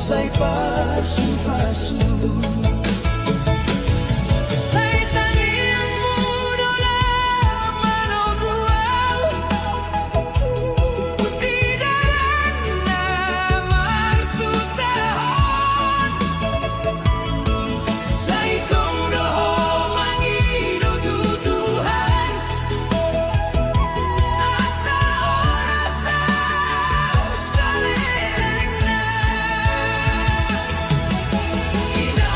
Sai pasu-pasu. Ina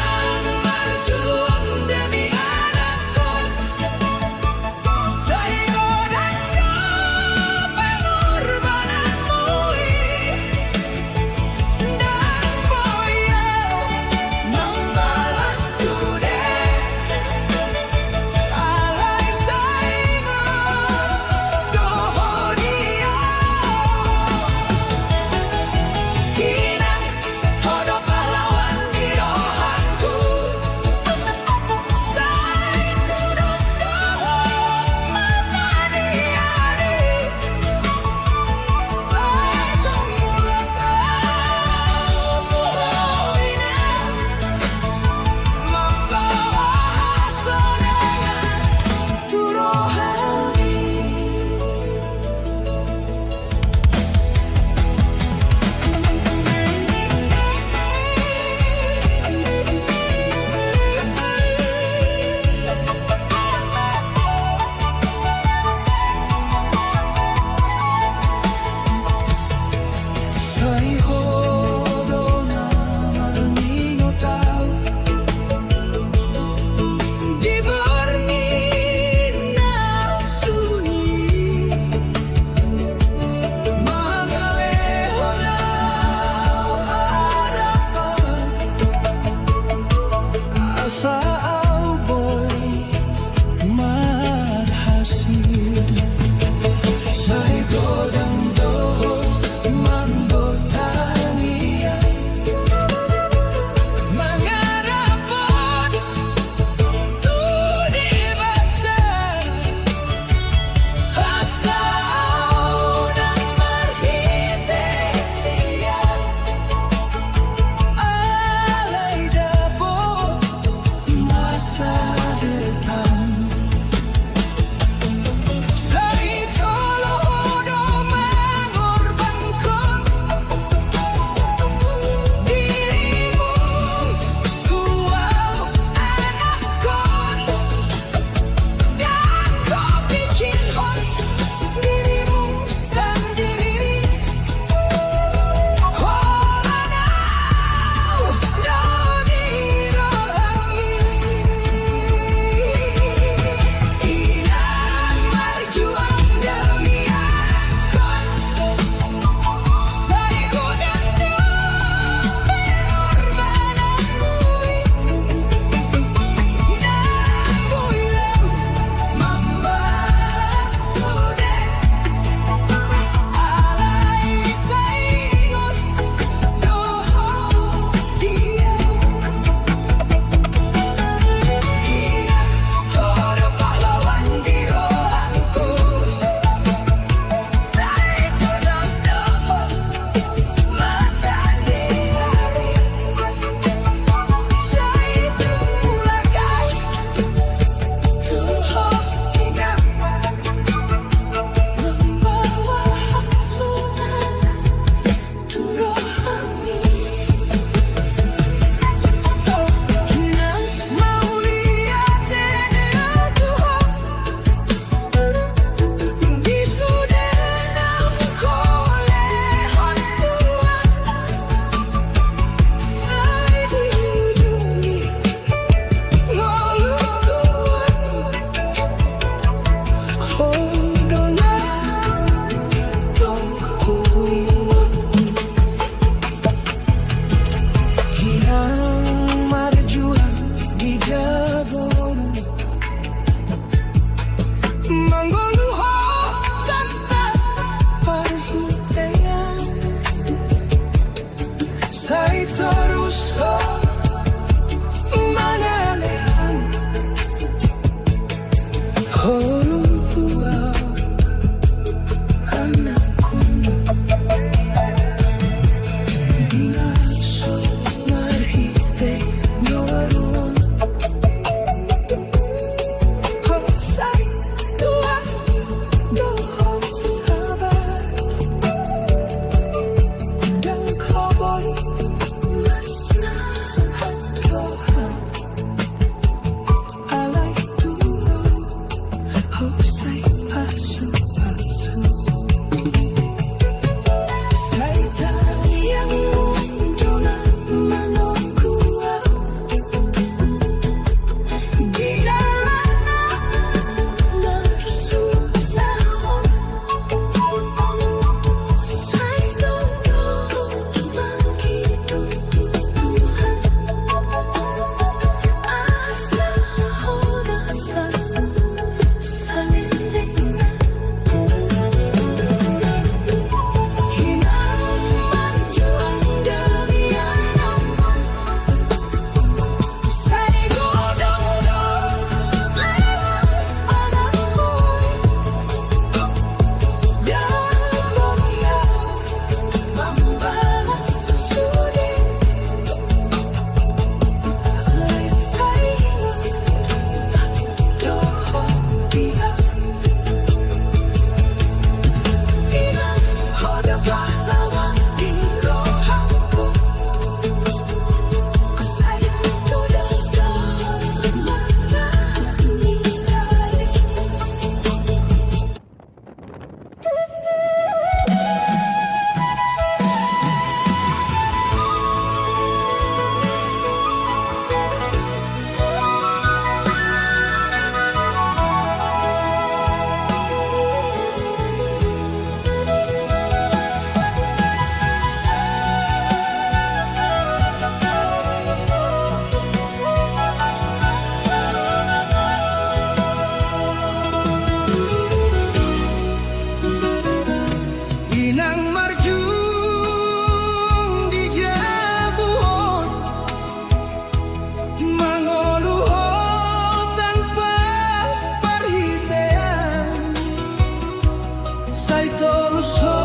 loroso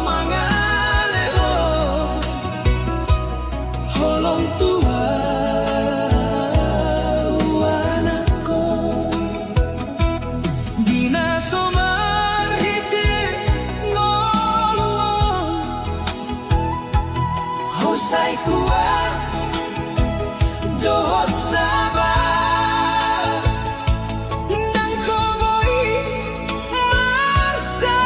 mangaleo holong tua anakku dina somar hiti ngoluon hosai kuat dohot sabar nang koboi masa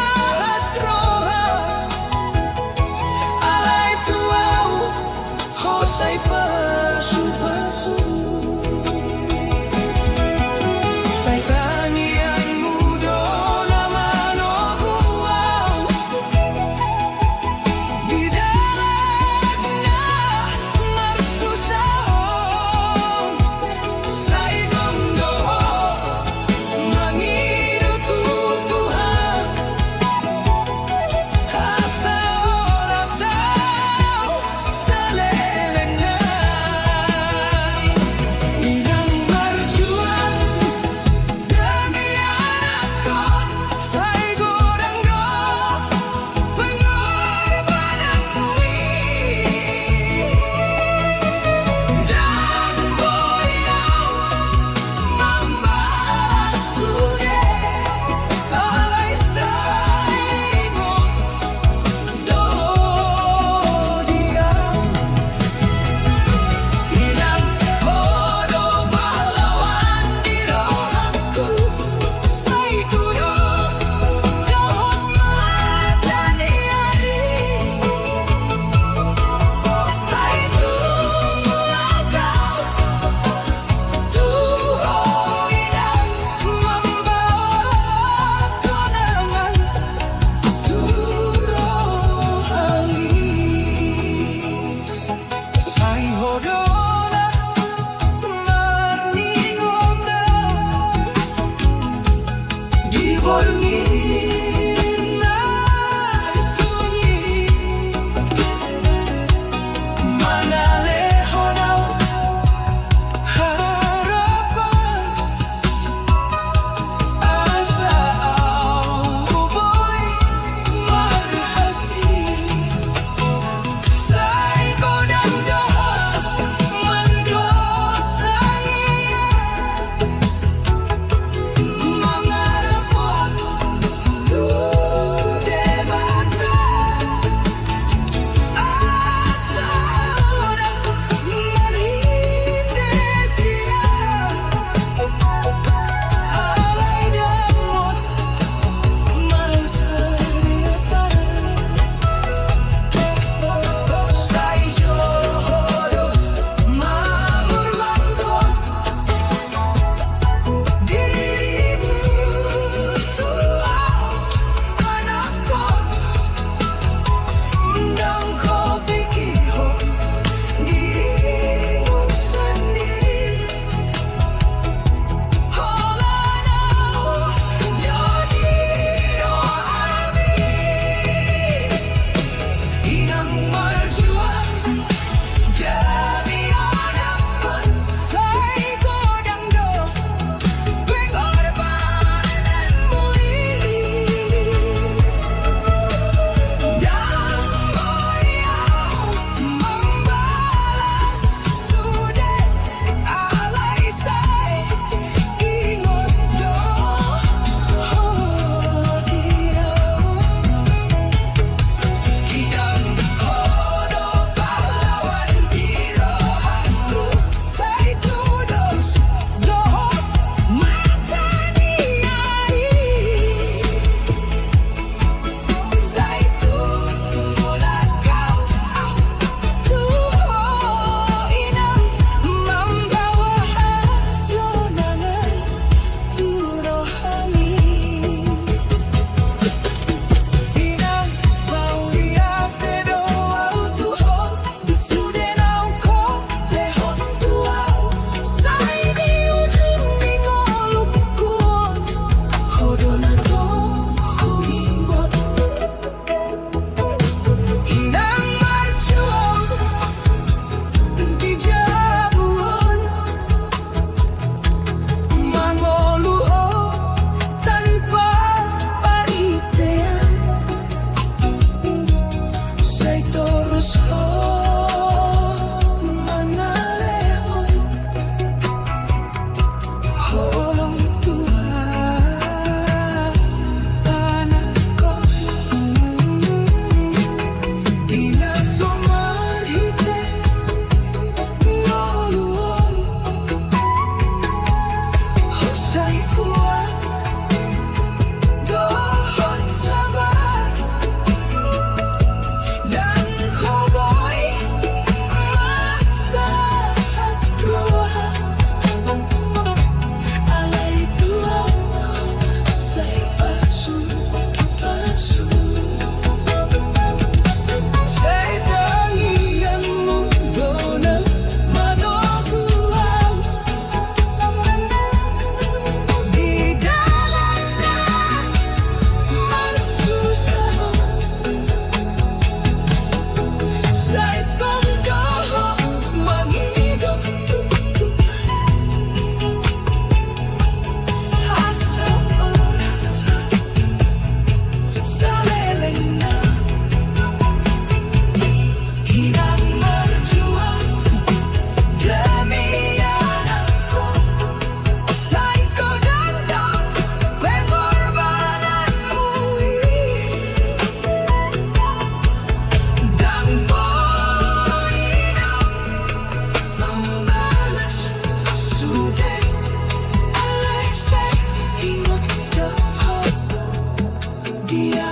bahagia.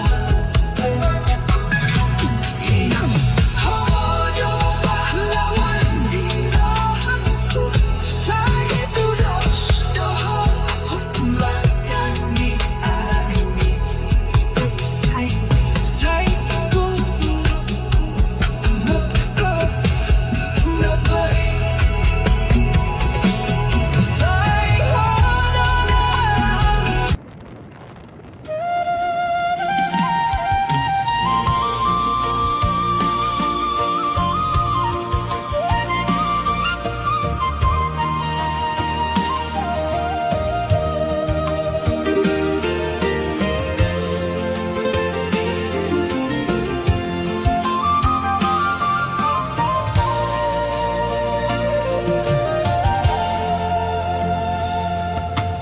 Oh pahlawan di rohanku, saya terus doa hutulakan di armi. Saya ku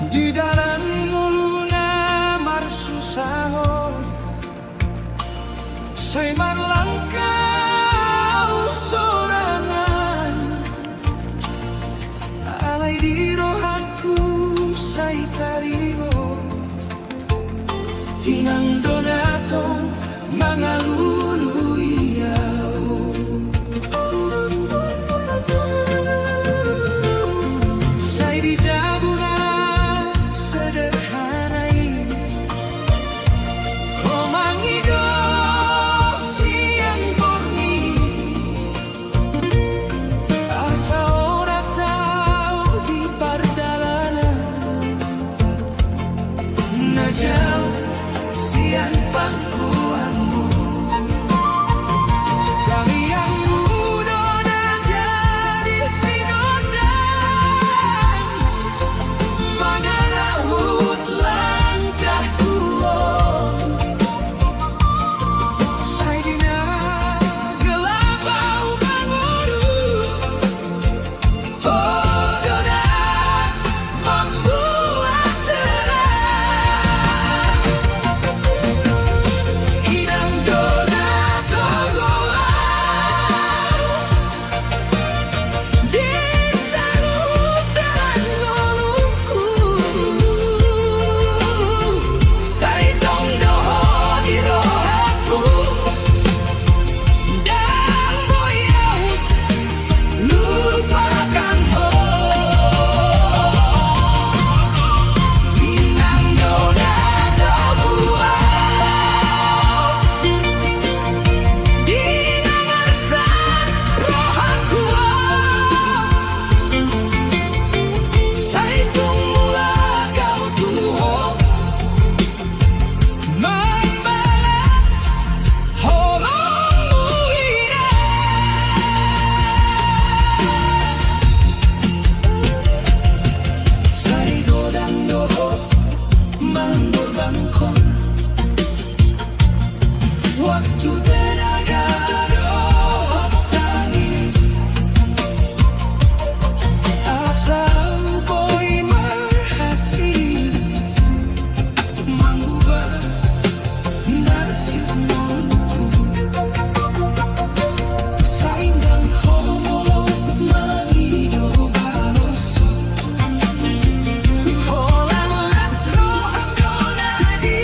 di dalam nguluna marsusahon saya marlangkau sorangan alai di rohanku saya tarimo hinang donato mangalului yau saya dijabuna sederhanai romangido siang borni asa ora sao di pardalanan najau siang pangkuanmu taliang muda jadi sinodan mangarahut langkah tuon saya dina gelapau bangudu hodona membuat terang inang dona togoa di salutan ngolungku saya tong doho di rohaku dan boyau lupakan ho inang dona togoa di nangarsan rohaku saya tunggulah kau tuho membalas holongmu ira saya godang doho manggur bangkon waktu tenaga doho tangis asal boy marhasi mangubah nasib mulutku saindang homolo mangido baroso holang lasro andona di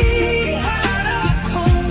harapon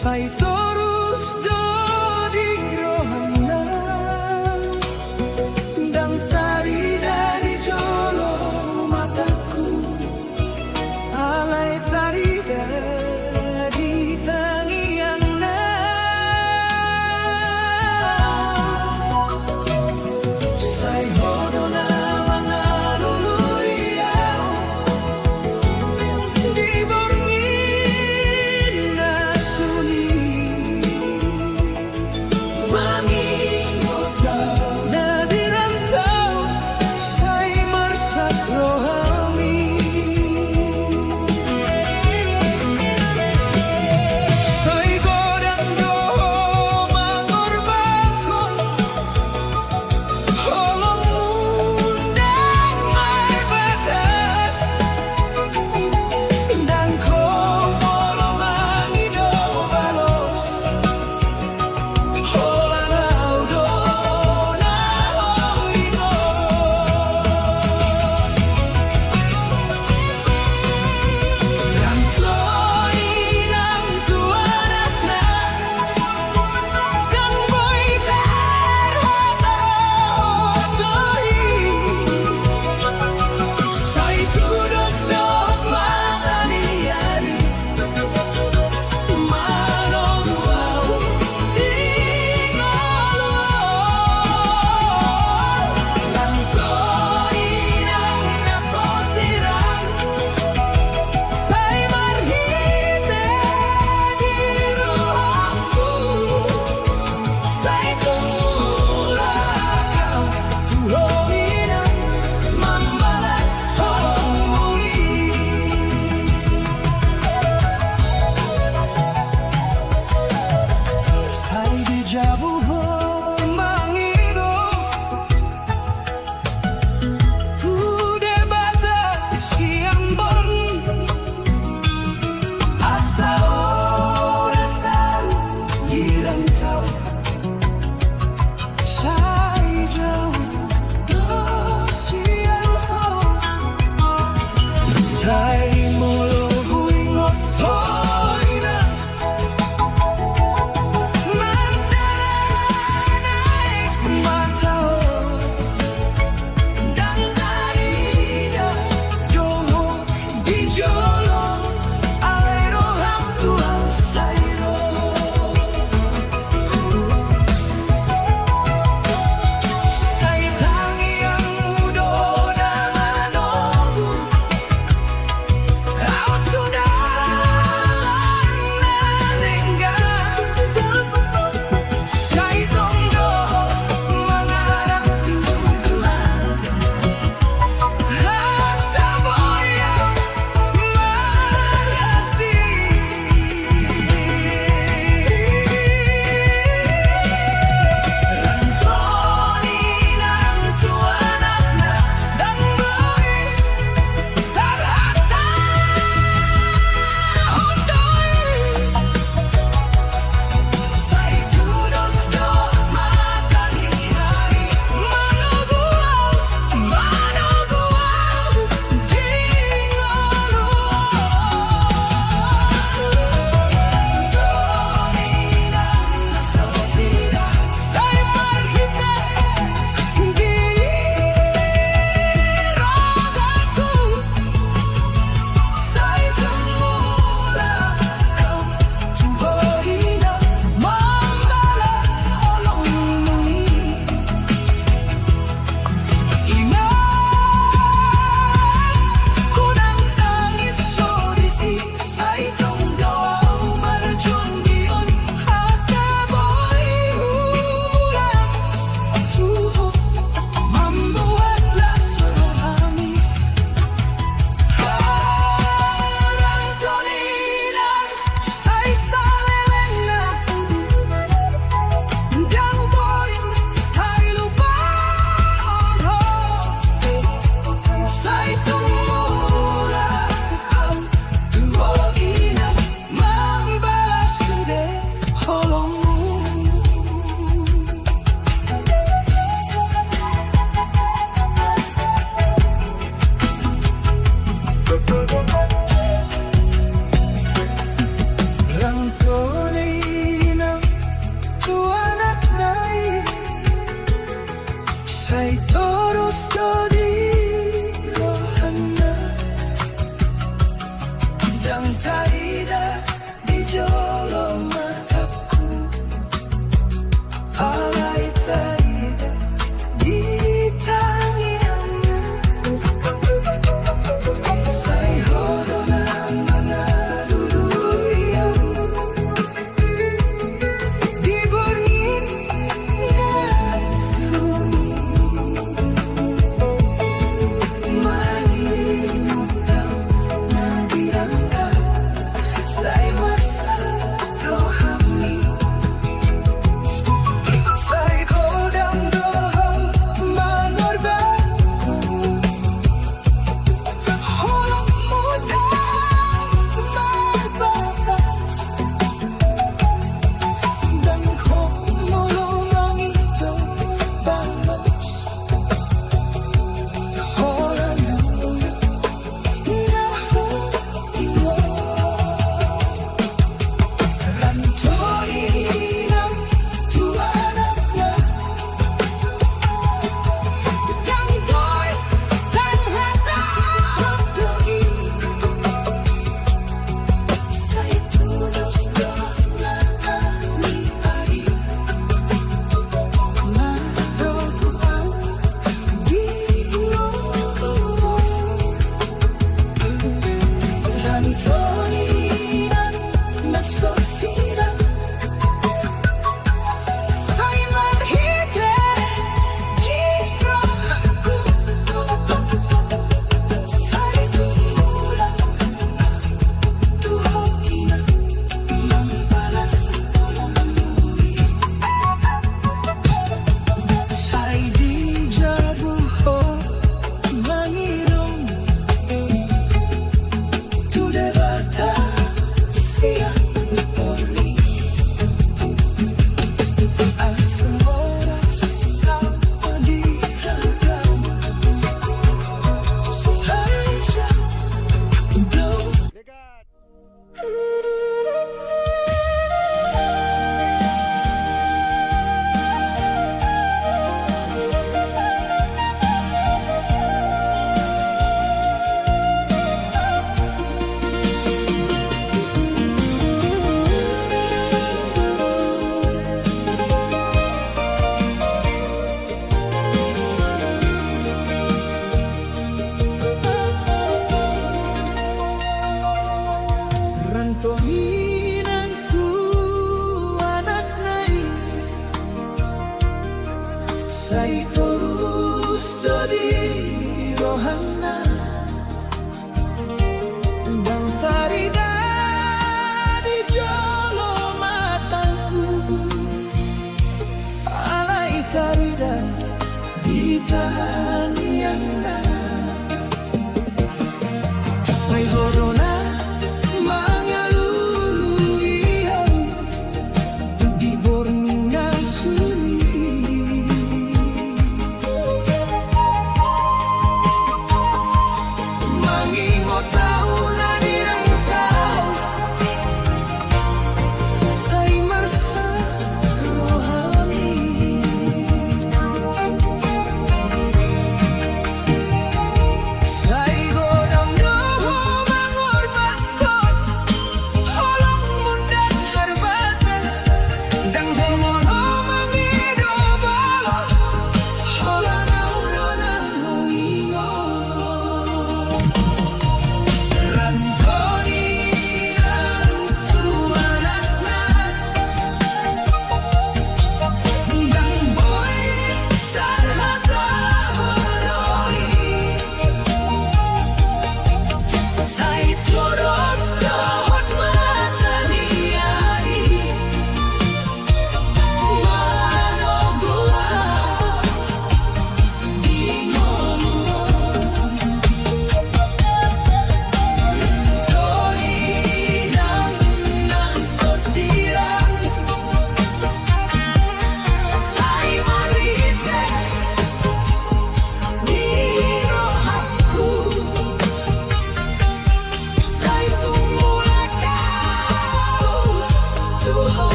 Say terus di rohana dan tari dari jolo mataku alai tari dari tangianna say hodona mangaluluya di borngin na suni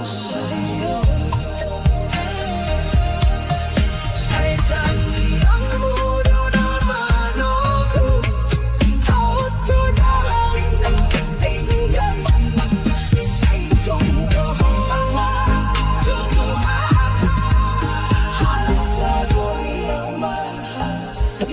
sa'yo. Sa'y tangi ang mundo na manogo at tunay ng kaibigan. Sa'y tungkol ang tutuhan, halos ako'y mahasik.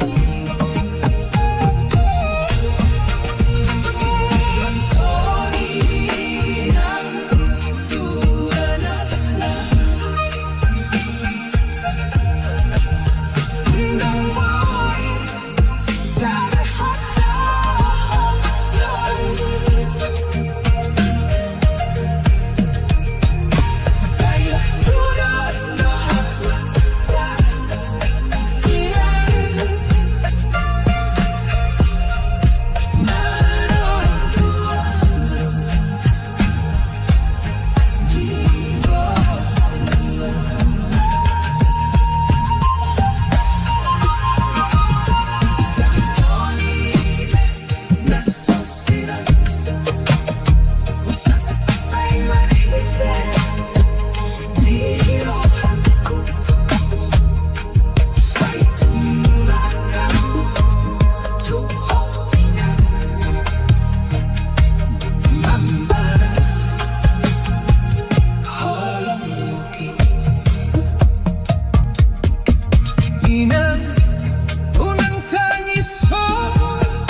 Unang tangis sa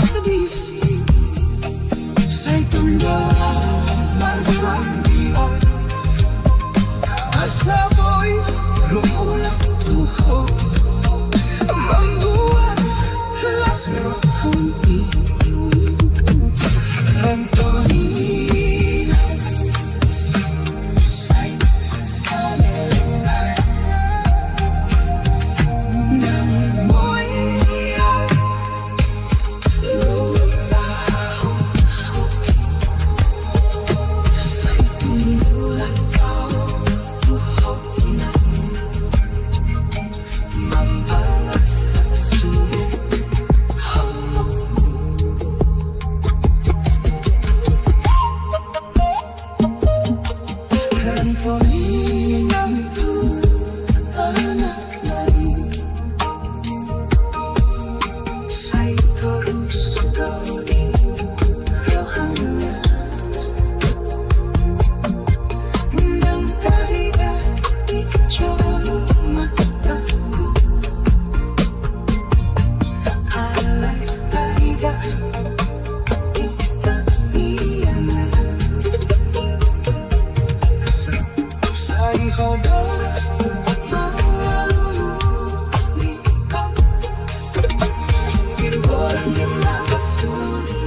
hadisi, sa'y tanda marang diyan. Asa mo'y lumulak tuhog, membuat lasro hati. Antonina, sa'y salelay ng buhay lulaw. Sa'y tumulat ka, tuhog tinan, mampalas sa sulit hawak mo. Antonina, anak lain, sa'y terus kau di rohana. Nang tadinya dikecolok mataku, alay tadinya kita iyanan. Sa'y hodol malululikan, Irboran din nakasuli.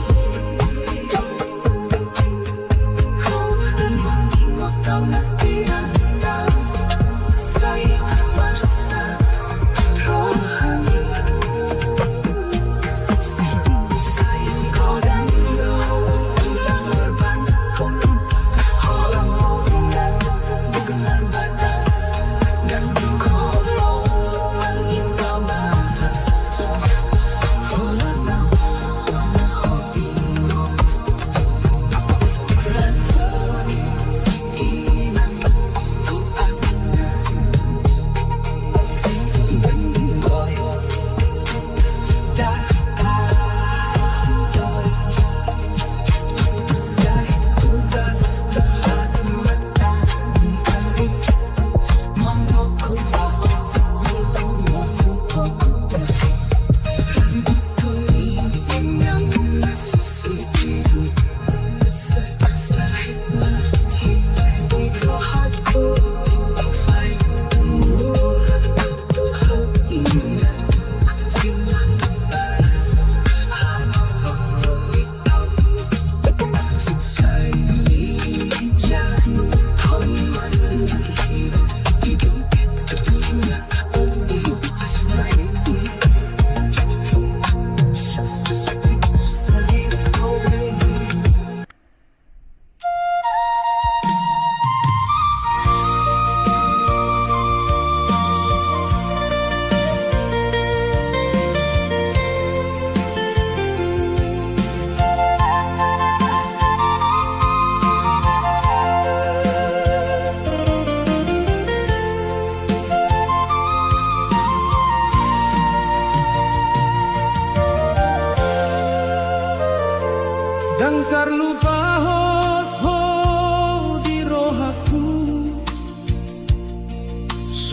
Kawalan mangingot daw na tinataw sa'yo marsa rohani. Sa'yo kodan lang urban kung halang mo ringan, bukan batas dan kolong langit kau batas. Rantoni inang ku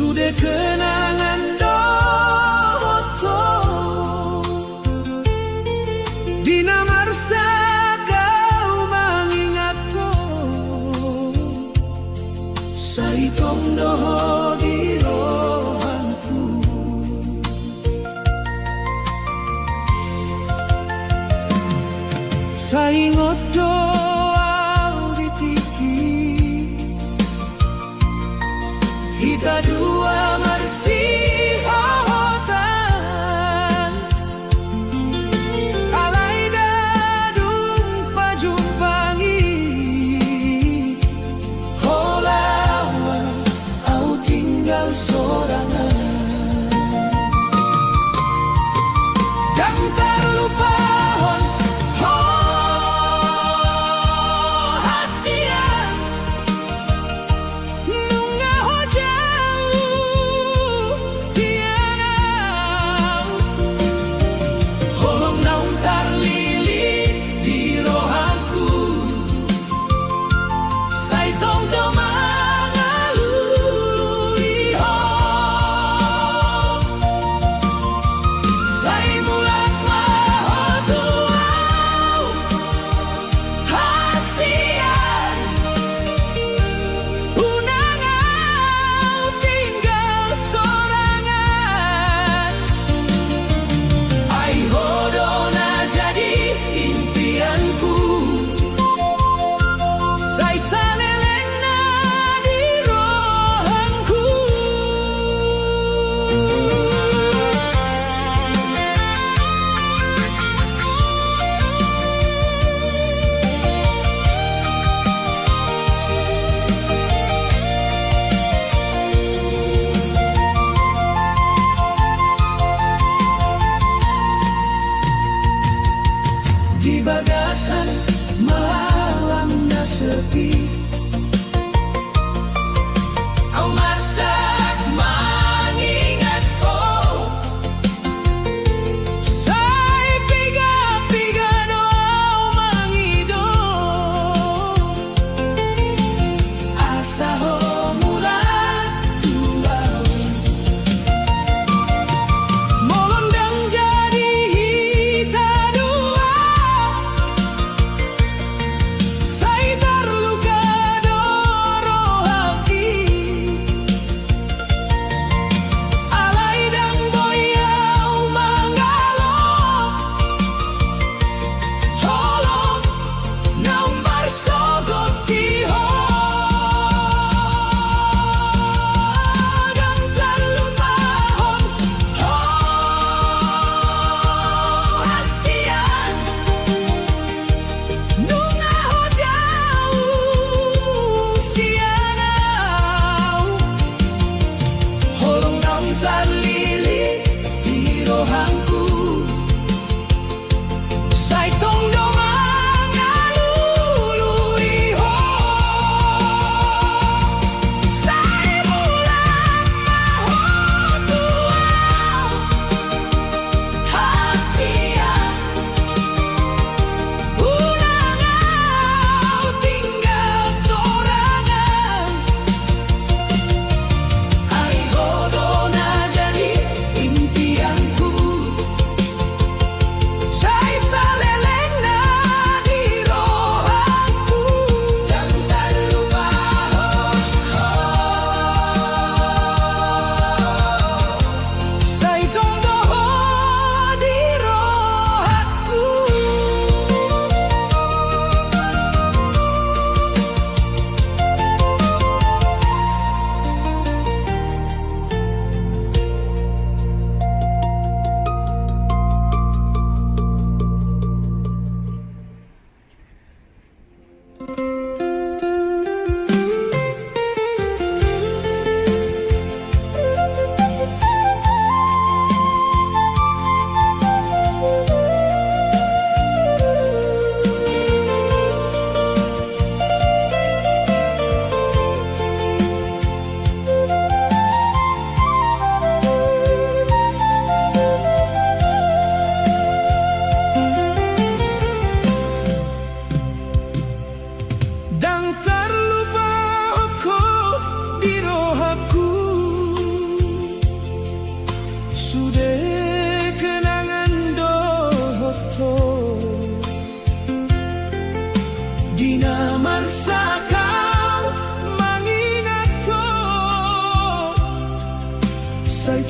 sudah kenangan doto Dina marsa kau mengingatku Saitong doho di rohanku Saingot doa di tiki Kita dua bersih hotan Alai dadung pajumpangi Holawa au tinggal sorangan Dan terlupa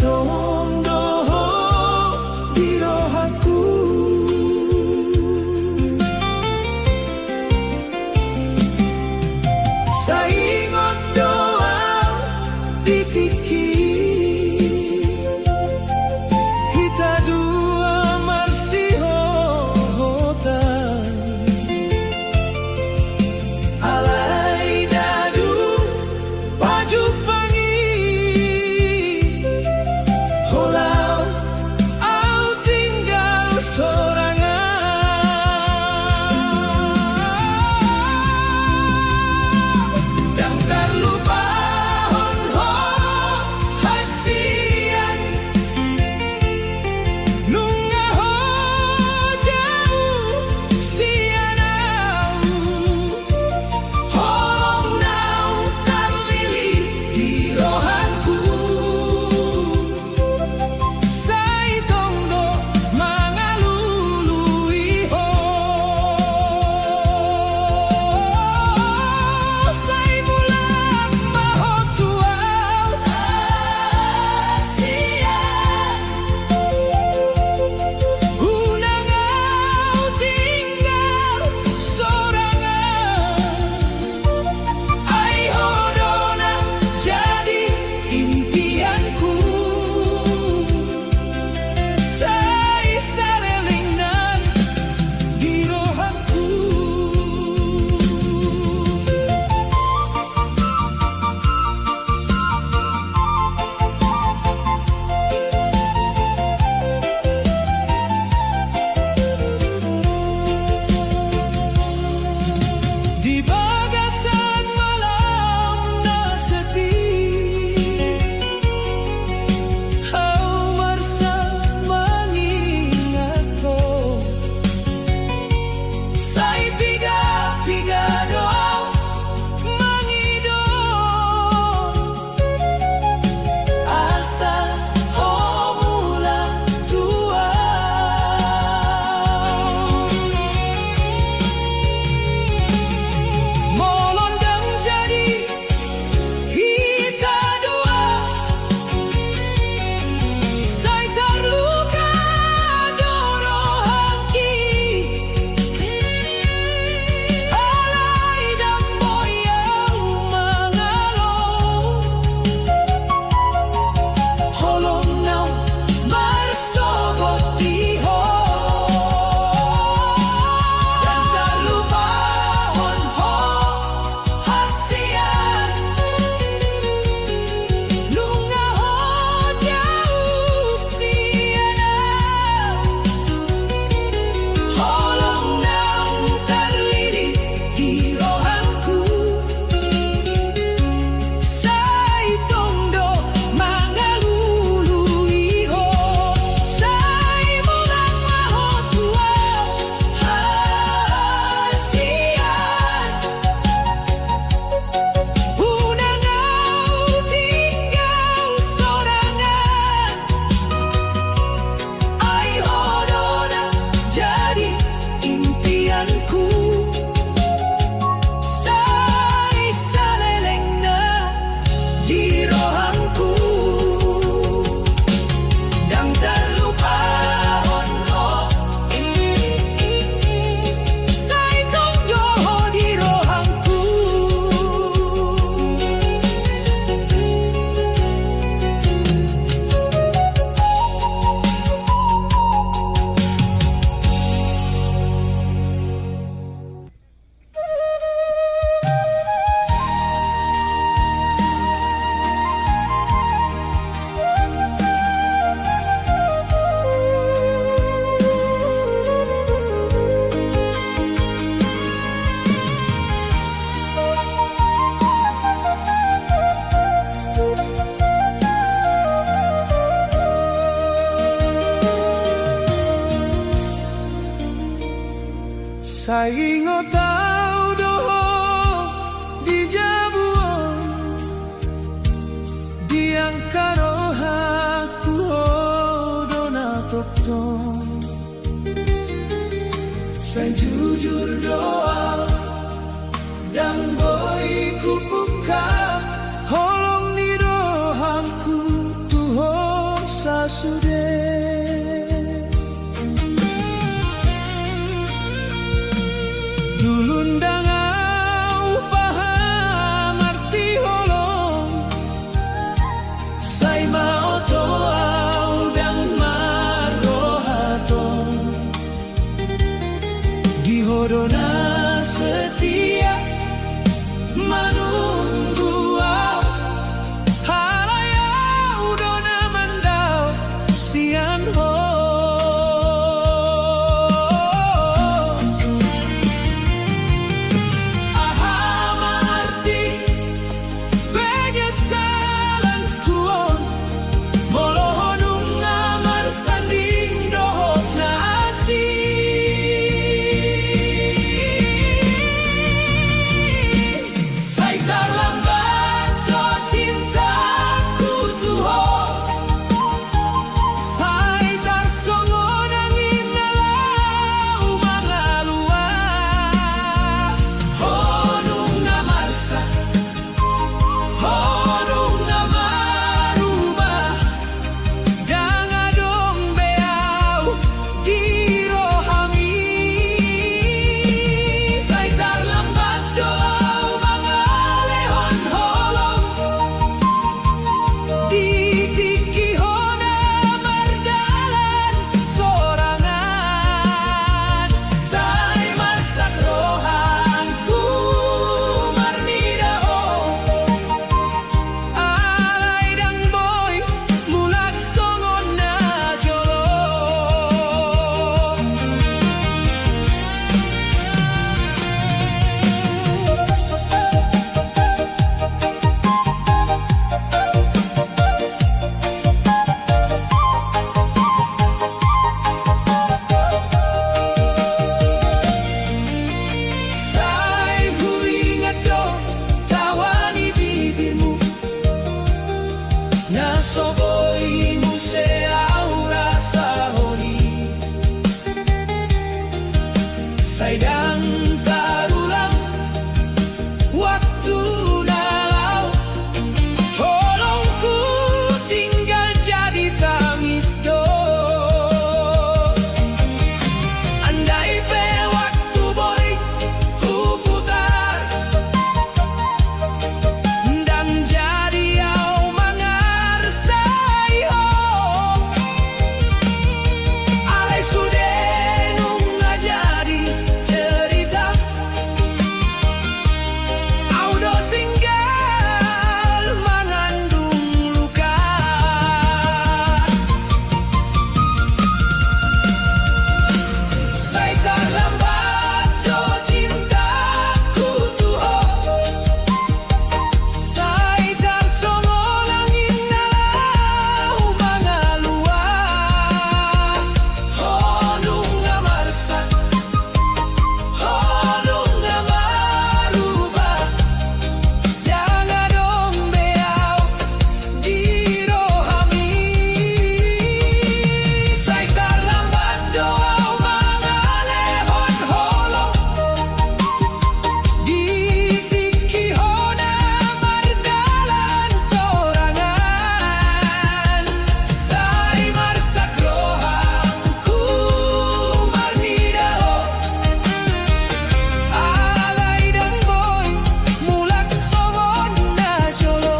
tondo di rohaku. Saingot doa ditiki hita dua marsihotan alai dadu paju pangi holau au tinggal sorangan dan terlupa honho hasian nunga ho jauh sianau holong nau terlili di rohanku. Sai tondo mangalului ho sai mulang mahotuau asian unangau tinggal sorangan ai hodona jadi impianku. Sai sarelingnan di rohanku. Di bagasan malam na sepi kau mersa mengingatku. Sai piga-piga doa mengidong asa homula tua. Molondang jadi hita dua sai terluka dorohaki alai dan boyau mengalung holong nau bersobot di ho dan terlupa honho hasian nunga ho jauh sianau holong nau terlilit di rohanku. Sai tondo mangalului ho sai mulang mahotuau hasian unangau tinggal sorangan ai hodona jadi impianku. Sai salelengna di rohanku dan terlupa honho sai tondo di rohanku. Saingo tau doho di jabuan diang karohaku dona tokton. Saya jujur doa dan boy ku buka holong ni rohanku tuho nasoboy museo rasa honi saidang tarulang waktu nalau tolongku tinggal jadi tangis do andai pe waktu boy ku putar dan jadi au mangar sayo alai sudah nunga jadi cerita au do tinggal mengandung luka sai terlambat do cintaku tuho sai tersongol angin nalau mangalua honunga marsak honunga marubah jangan dong beau dirohami sai terlambat doa mangalehon holong ditiki hona mardalan sorangan sai marsak rohangku marnidaho alai dan boy mulak songon na jolo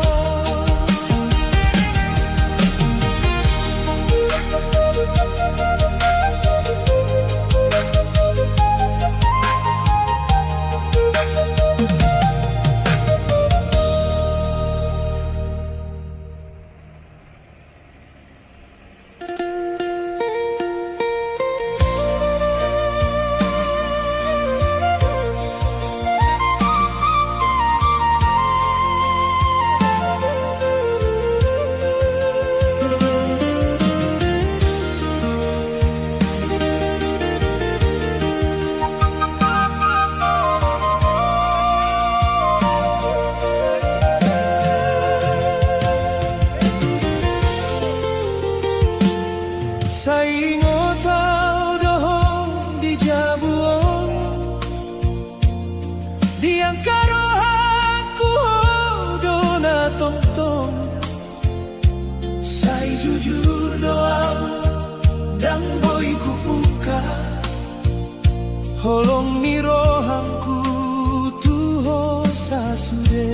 sai ngotau dohong di jabuon di angkaro aku dona tong-tong sai jujur doa dan boy ku buka holong ni rohangku tuho sasude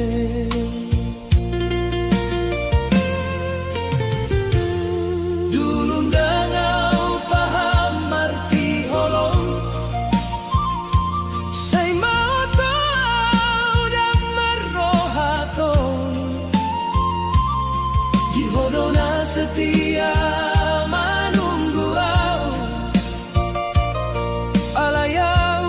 dulun dangau paham arti holong sai mau tau dan merohaton di hodona setia menunggu au alayau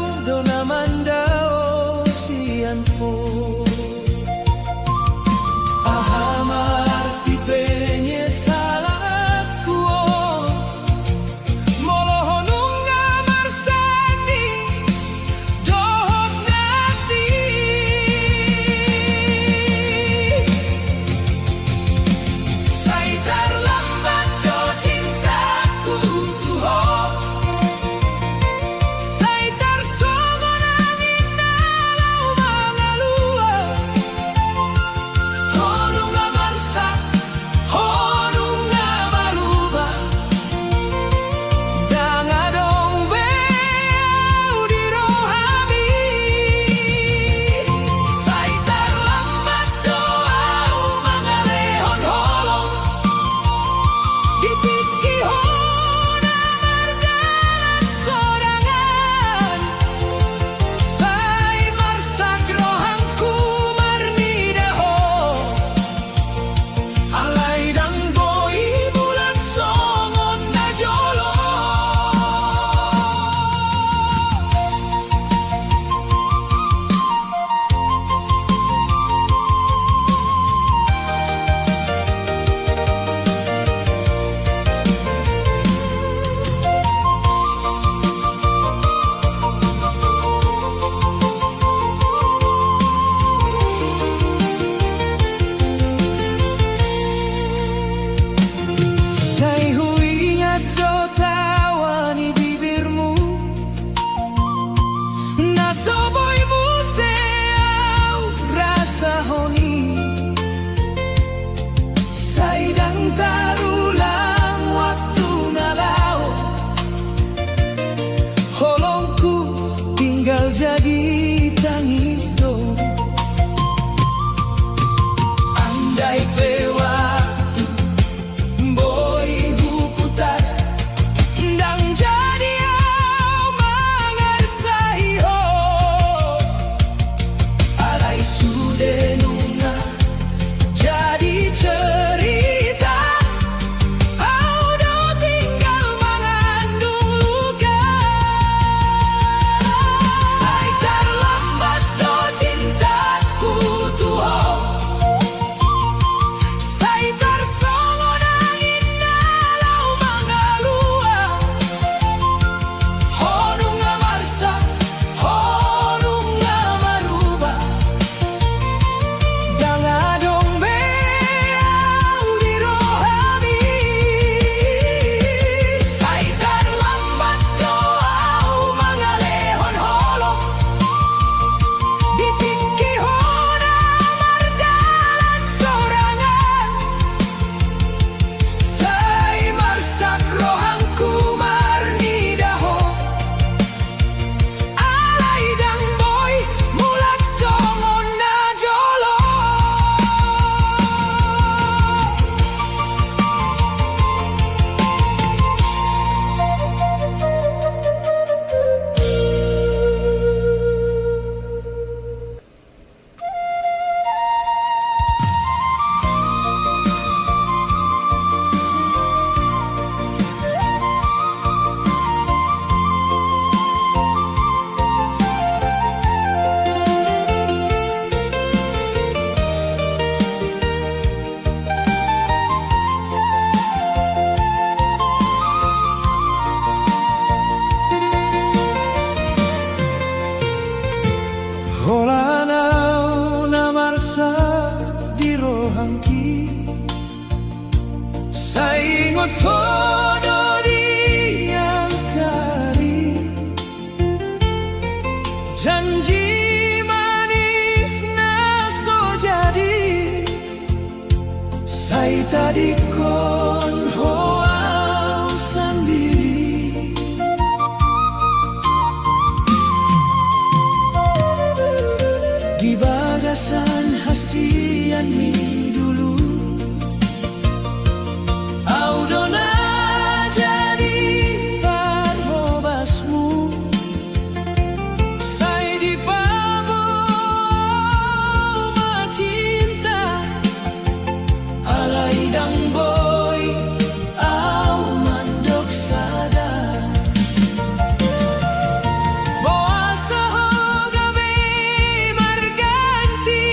Say tadi kon hoau sendiri. Di bagasan hasian mi dulu Audona jadi parbobasmu. Say di pabo macinta alay dang boy au mandok sada. Boasa ho gabi marganti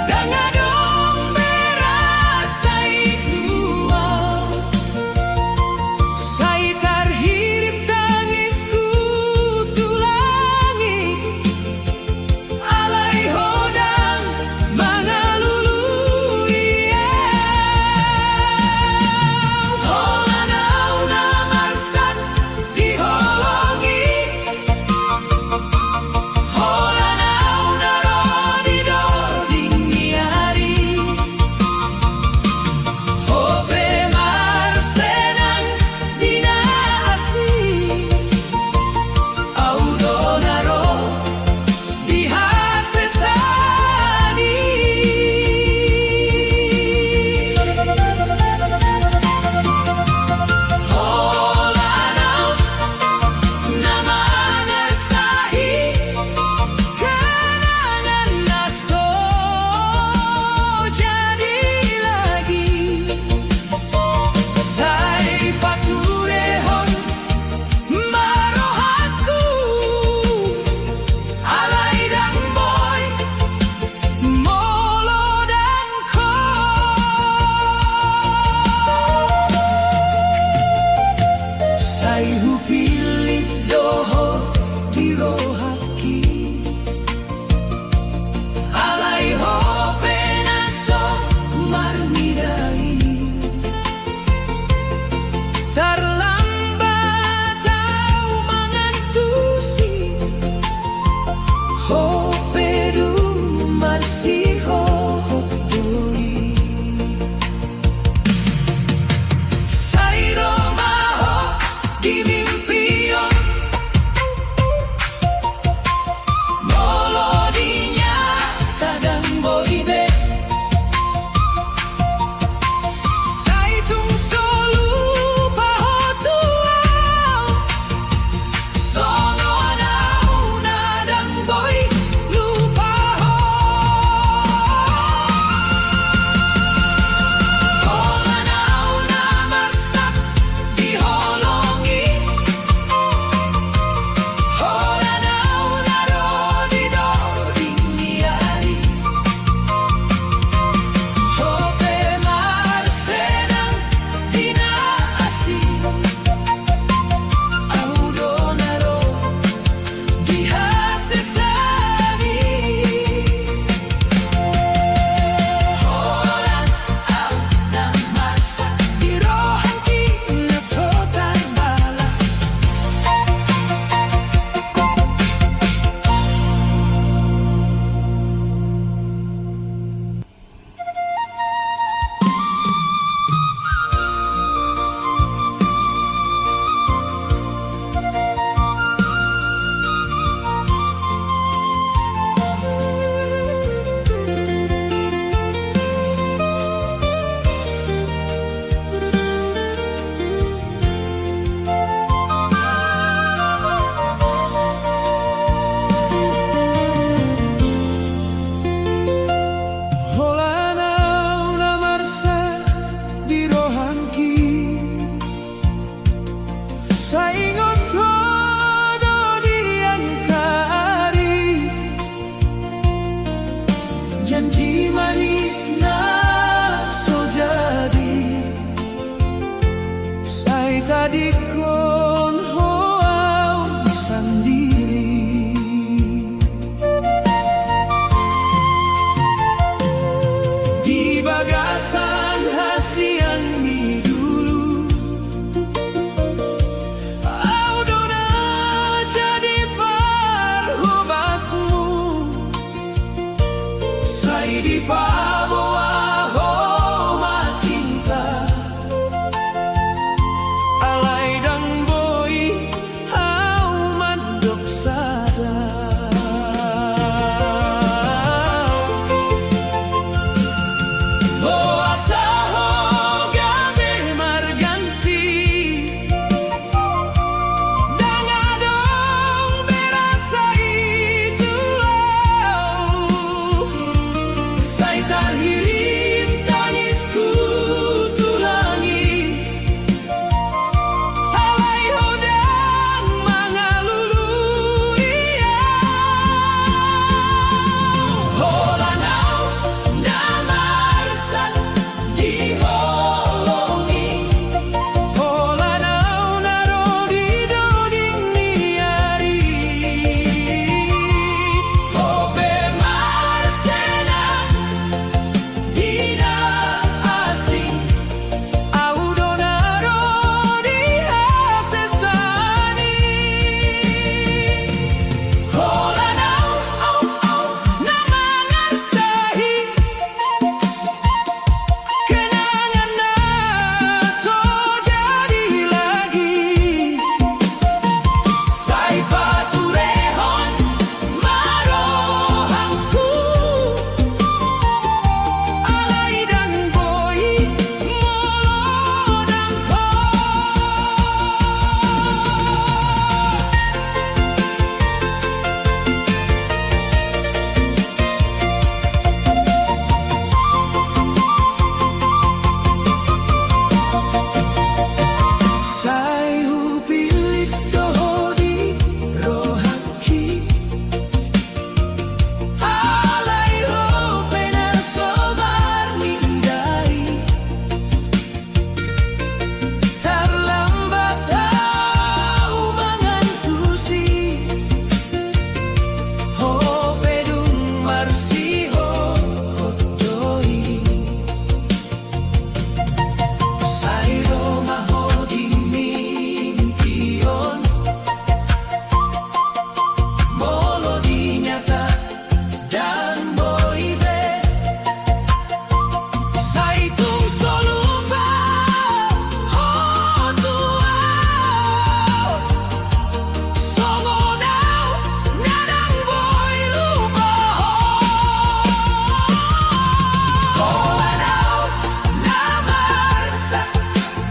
dangadong berasa tua. Say tarhirip tangisku tulangi alay hodang mangalului Hirim tangisku tulangi alai hodang mangalului holanau namarsak diholongi holanau narodi doding niari hobe marsena dina asing audonaro dihasesani holanau au namangarsahi kenangan naso jadi lagi sai paturehon marohangku alai dan boi molodang po sai hupilik dohodi rohaki alai ho pena sobar mindai terlambat tau mangantusi ho pedung marsi ho hotoi sai roma ho di mimpion molo di nyata dan boibe sai tung soluba ho tua songonau nadang boi lupa holanau namarsak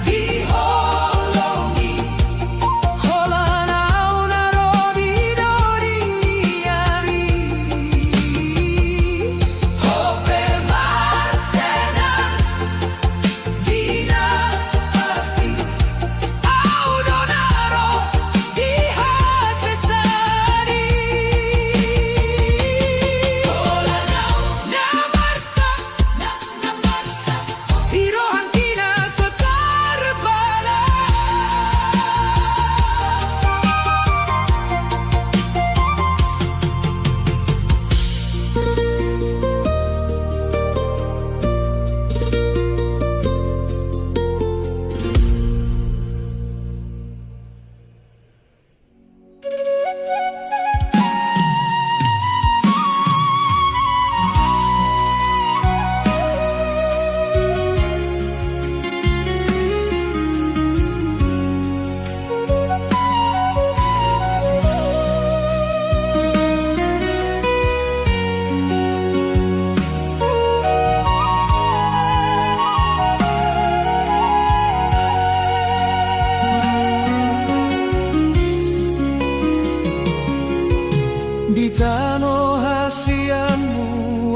diholongi holanau narodi doding niari hope marsena dina asing audonaro dihasesani holanau namarsak dirohangkina sotarbalas di tano hasianmu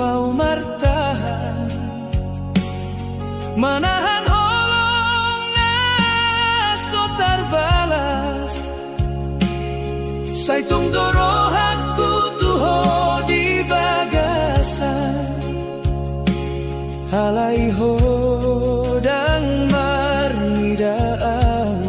au martahan manahan holong naso tarbalas sai tung dorohakku tuho di bagasan alai hodang marnidaau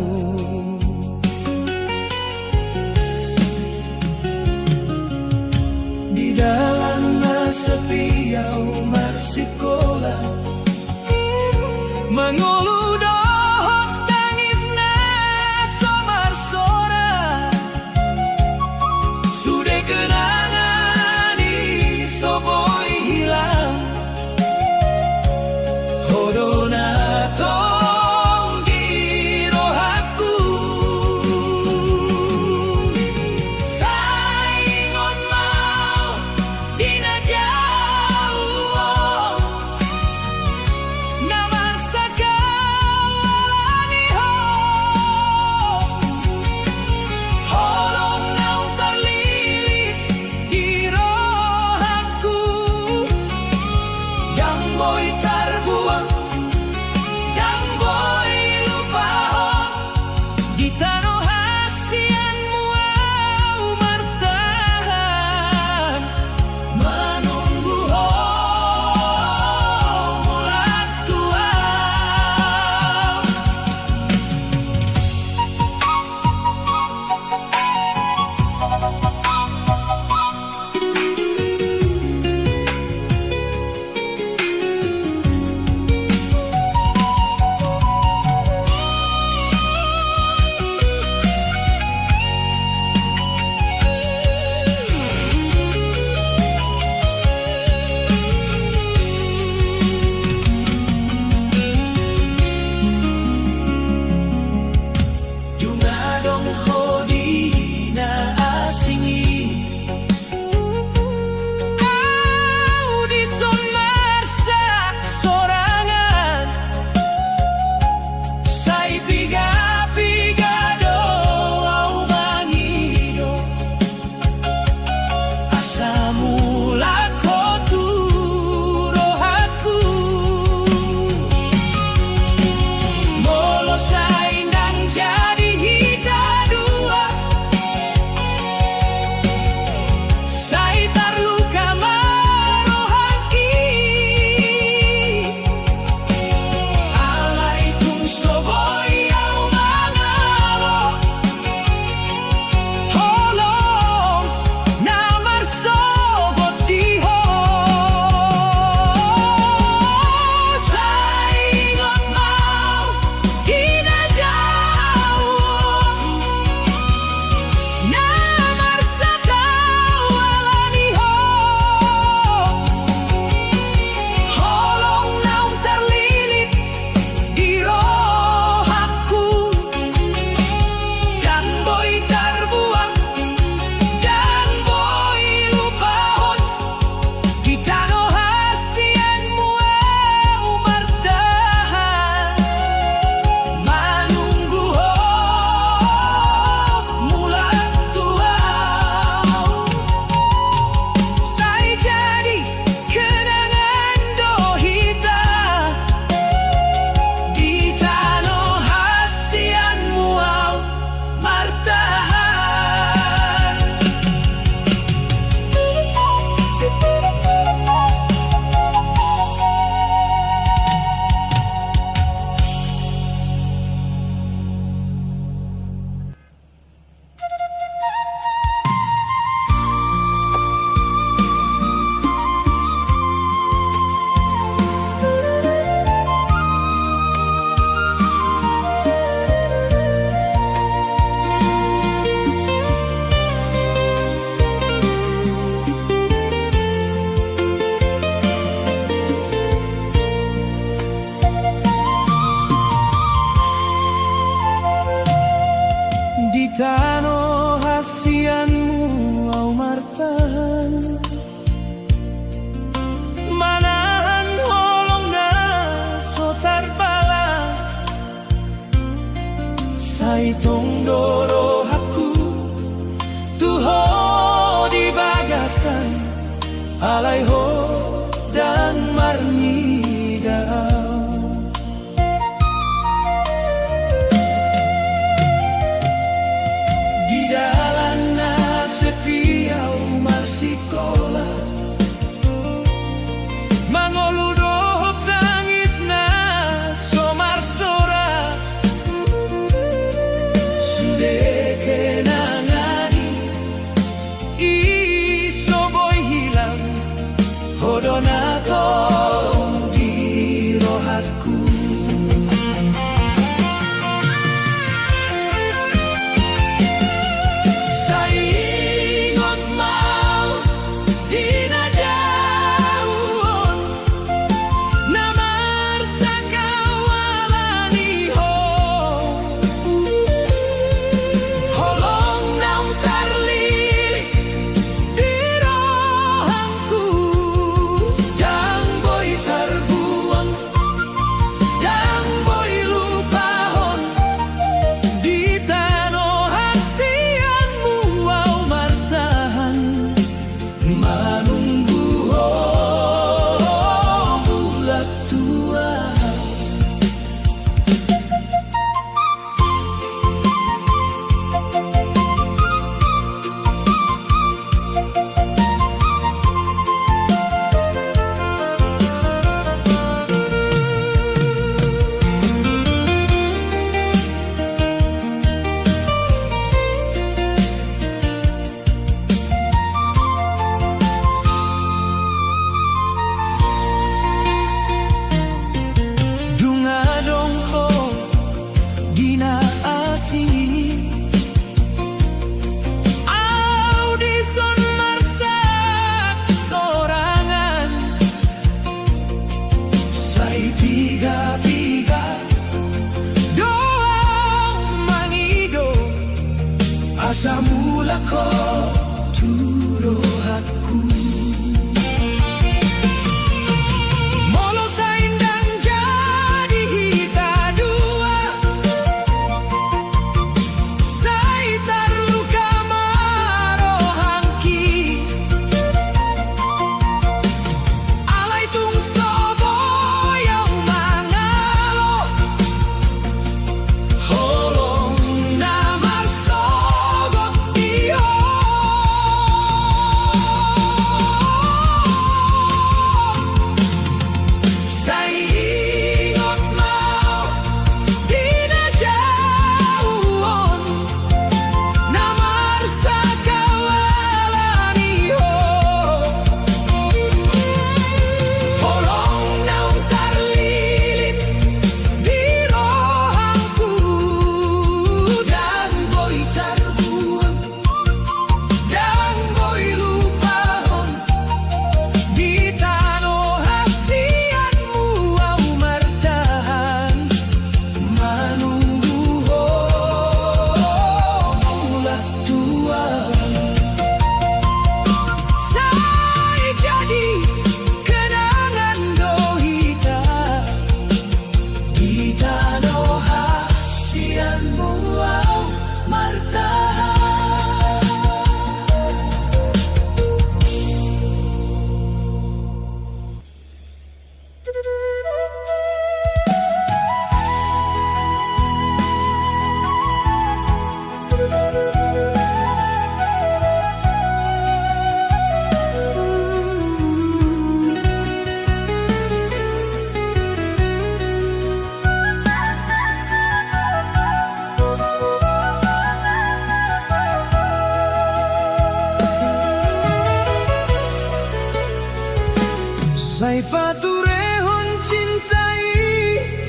di dalam sepi au marsikola mangulu dohok tangis naso marsora sude kenangan iso boy hilang hodona tong di rohakku saingon mau dina jauh namarsakan moi tarbuang dang boy lupahon gitano hasian muau martahan menunggu mulat tua. tiga-tiga doang mangido asa mula ko turo hatku molo sa indang jadi hita dua say tarluka marohangki alay tung soboyaw mangalo holong na marsogot iyo say ingot mau di na jauhon na marsa kawalan iyo holong naung tarlilit di rohangku dan boy tarbuang dan boy lupahon di tano hasianmu au martahan manunggu mula tuang say jadi kenangan dohita di tano hasianmu au martahan. Say paturehon cintai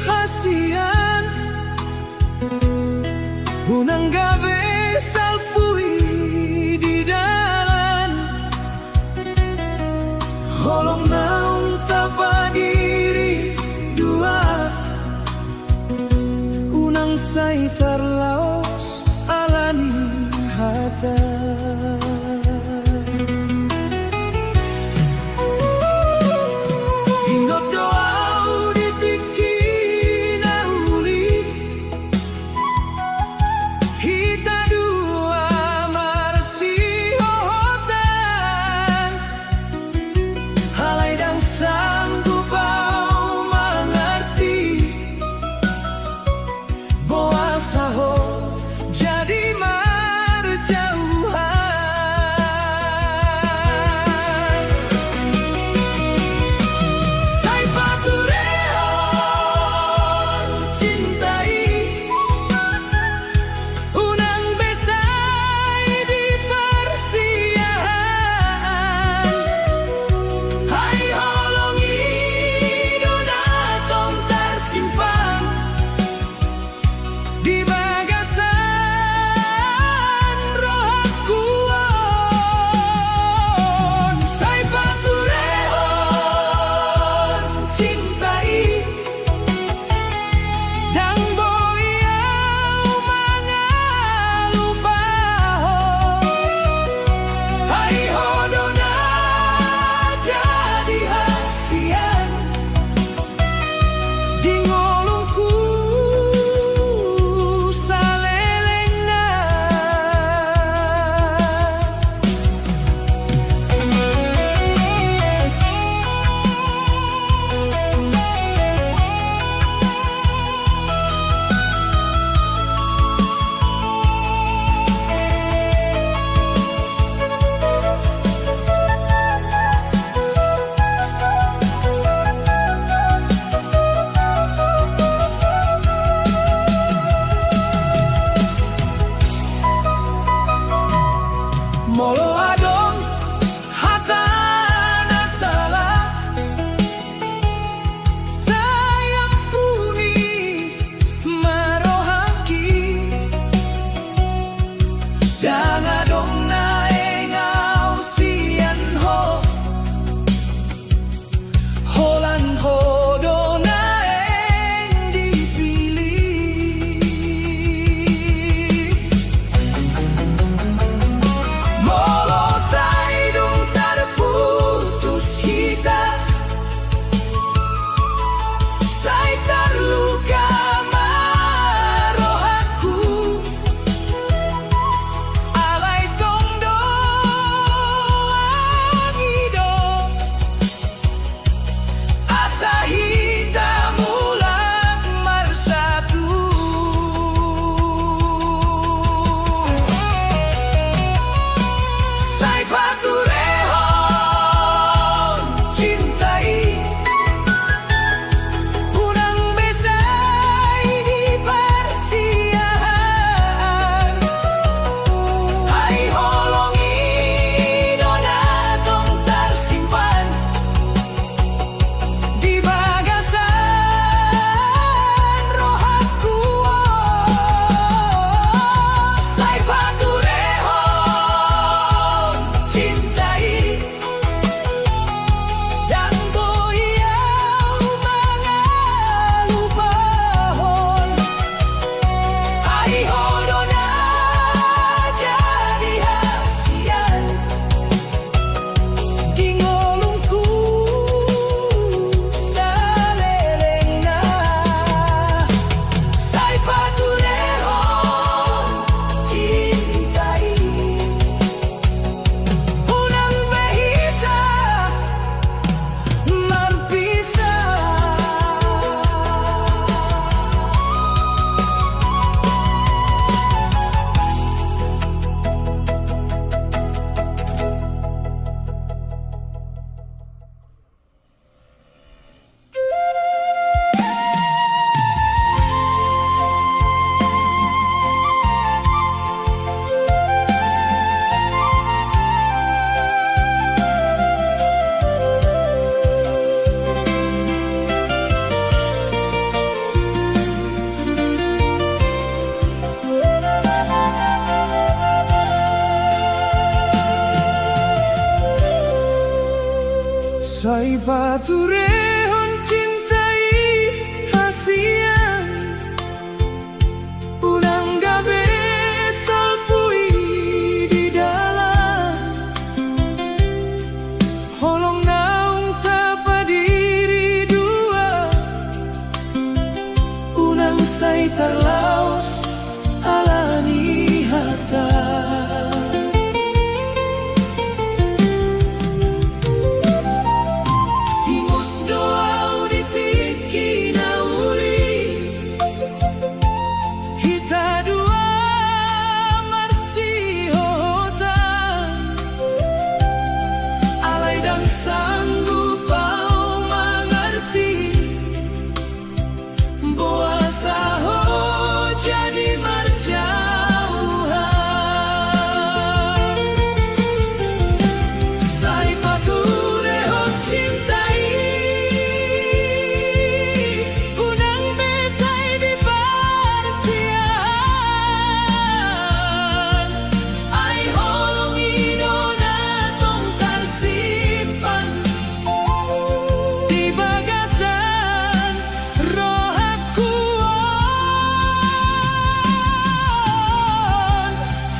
hasian unang gabi salpui di dalan holong naung tapadiri dua unang say tarlaos alani hata Ingot doau di tiki nauli hita dua marsihotan halai dan sanggup au mengerti bahwa terlaus alani hata ingot doa ditiki nauli hita dua marsi hotan alai dan sanggup kau mengerti Boasa ho jadi berjauhan Sai pature ho cintai Unang besai di persian Ai holong idona tong tersimpan Di bagasan roh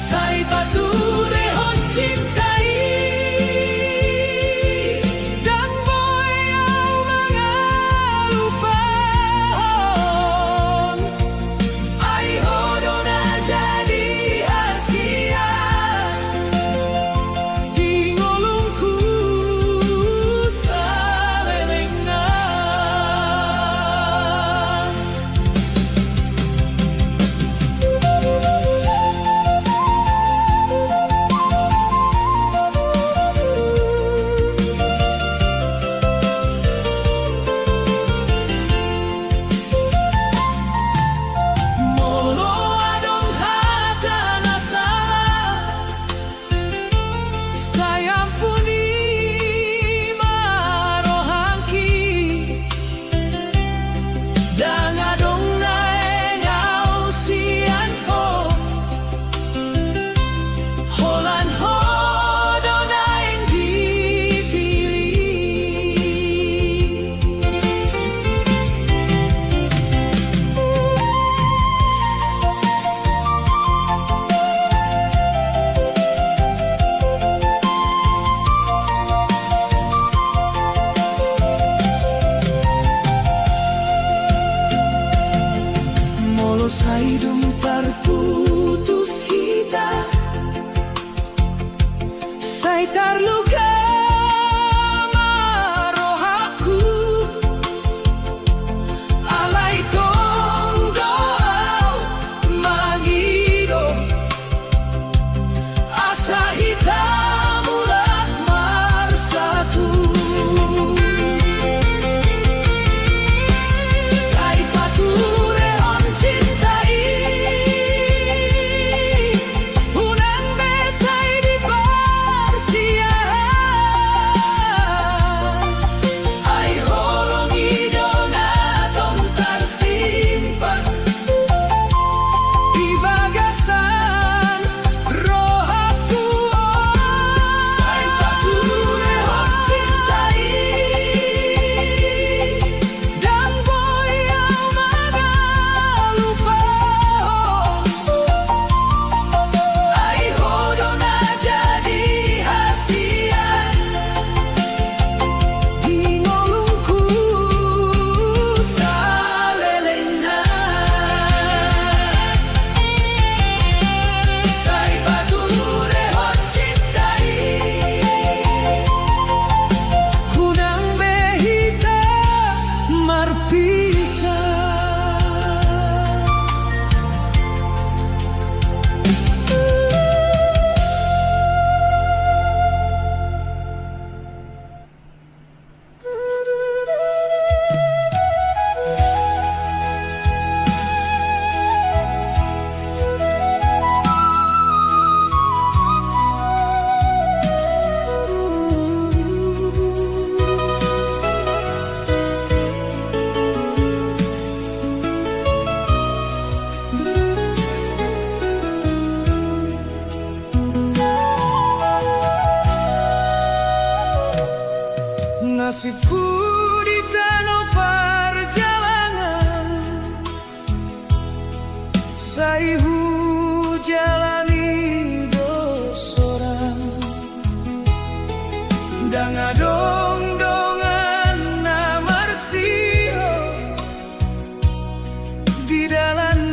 Sai pature hon cintai Dan boyau mengalupahon Ai hodona jadi hasian Di ngolongku salelengan Saidum terputus hita Sai terluka marohaku Alai tong doau magido Asa hitam ulat marsatu Sai pature hon cintai Unang besai di persian Ai holong idona tong tersimpan Di bagasan roh aku Sai pature hon cintai Dan boyau mengalupahon Ai hodona jadi hasian Di ngolongku salelengan Sai pature hon cintai Kunang behita marpisah Nasibku di tanah perjalanan Saihu jalani dosorang Dangadong dongan namarsiho Di dalam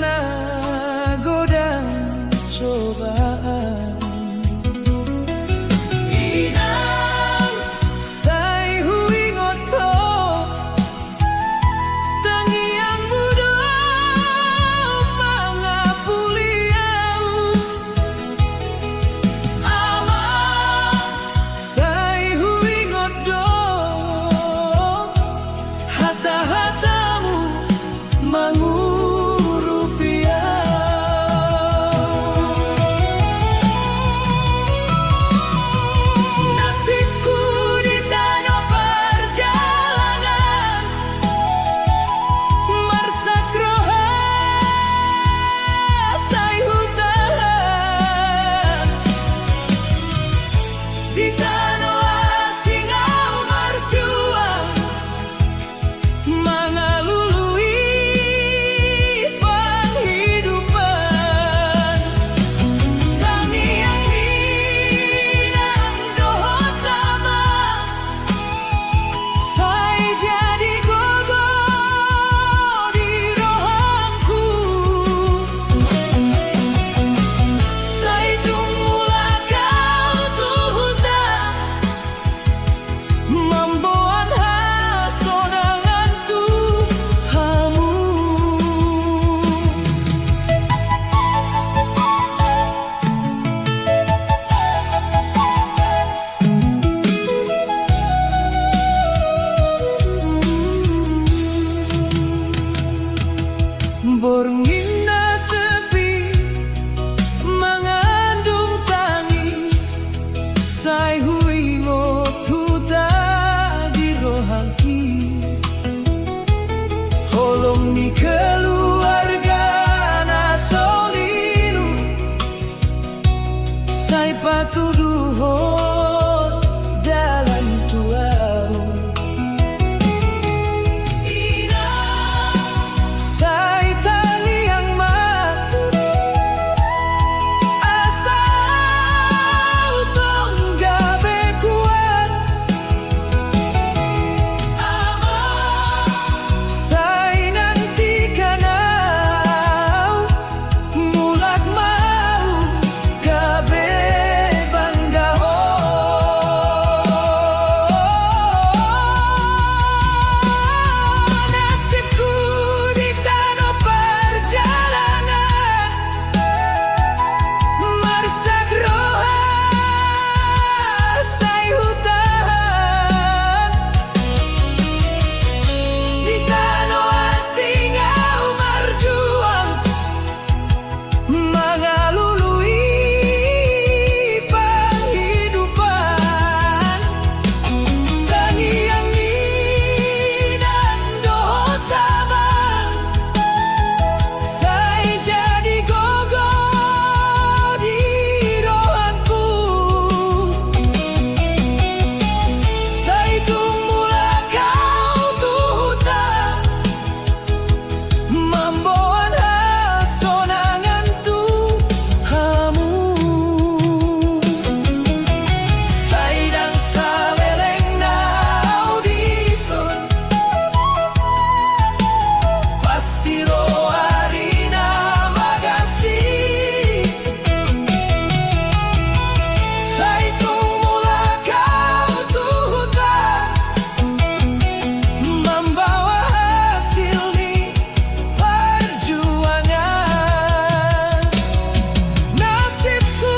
Borngina sepi mengandung tangis, sai huingo tuta di rohaki. Holong ni keluarga na solilu, sai patuduhon dalam tuaru. Sai tali yang mat asal tonggabe kuat, sai nanti kanau mulak mau gabe bangga. Nasibku di tanah perjalanan, marsak roha sai hutan. Di tanah asing au marjuang, mengalului penghidupan. Tangiang dan doho tabang, sai jadi gogo di rohanku. Sai tumula kau tu hutan, mamboan hasonangan tu hamu. Sai dang sabeleng nau dison, pasti lo arina magasi. Sai tumula kau tu hutan, membawa hasil di perjuangan. Nasibku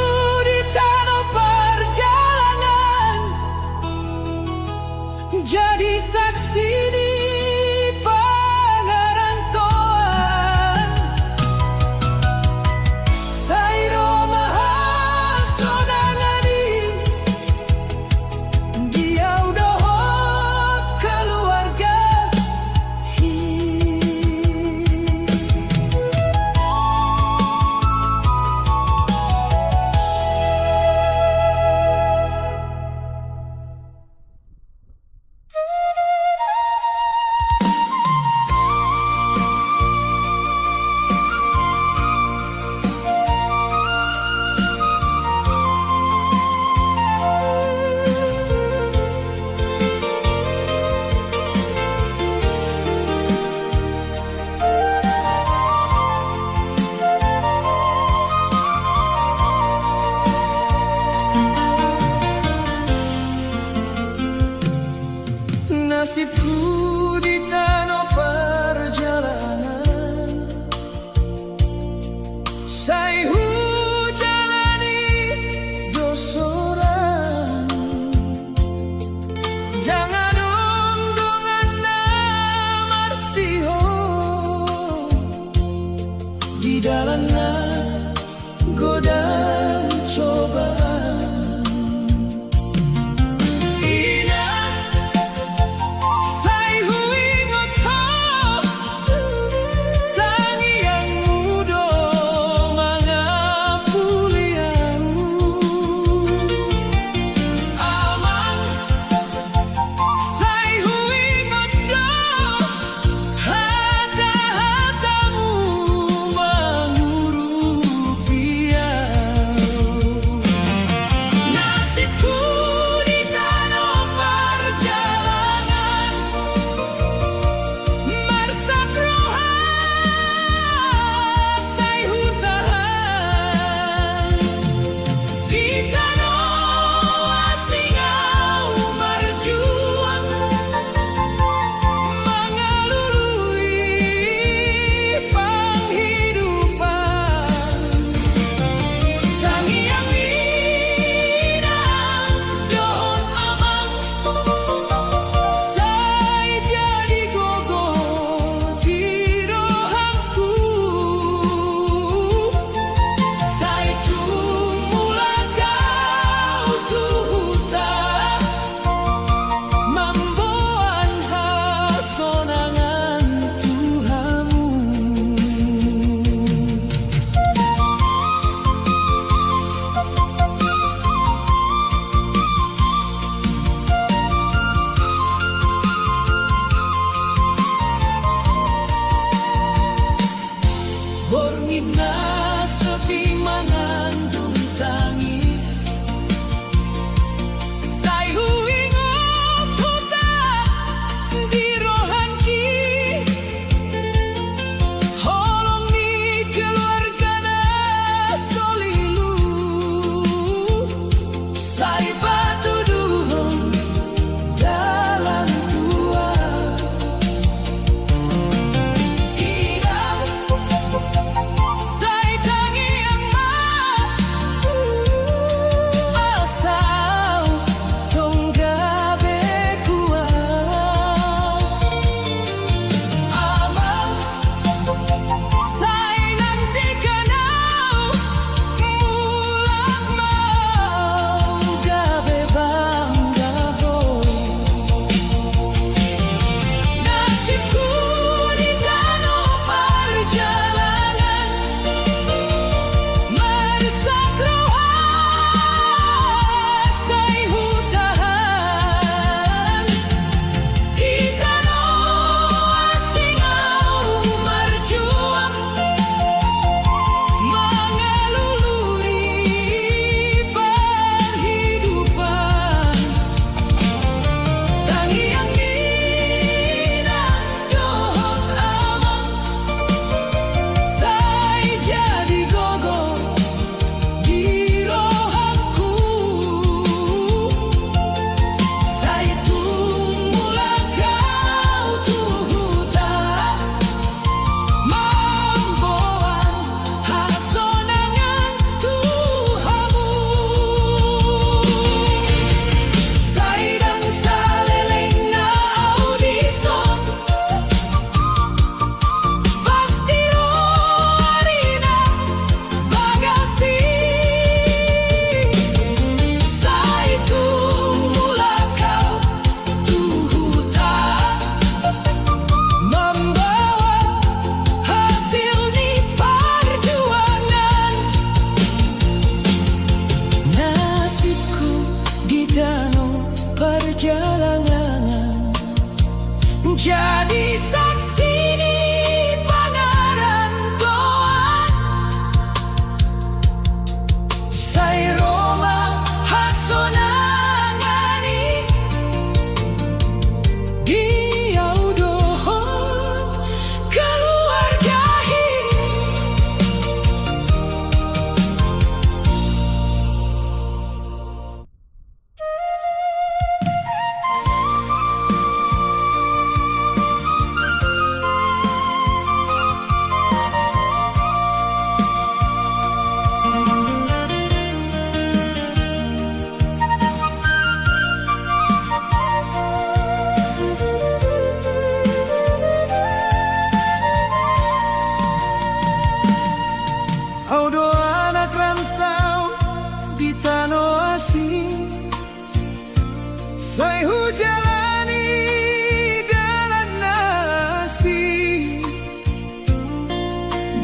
di tanah perjalanan, jadi saksi di pengerantoan. Sai romaha sonangani, dia udah keluarga. Nasibku di tanah perjalanan, sai hujalani dosoran. Jangan ondongan namarsiho di dalamnya godaan cobaan. Sai huingot ho tangi yang mudo mangapuliau. Aman sai huingot do hata-hatamu mengurupia.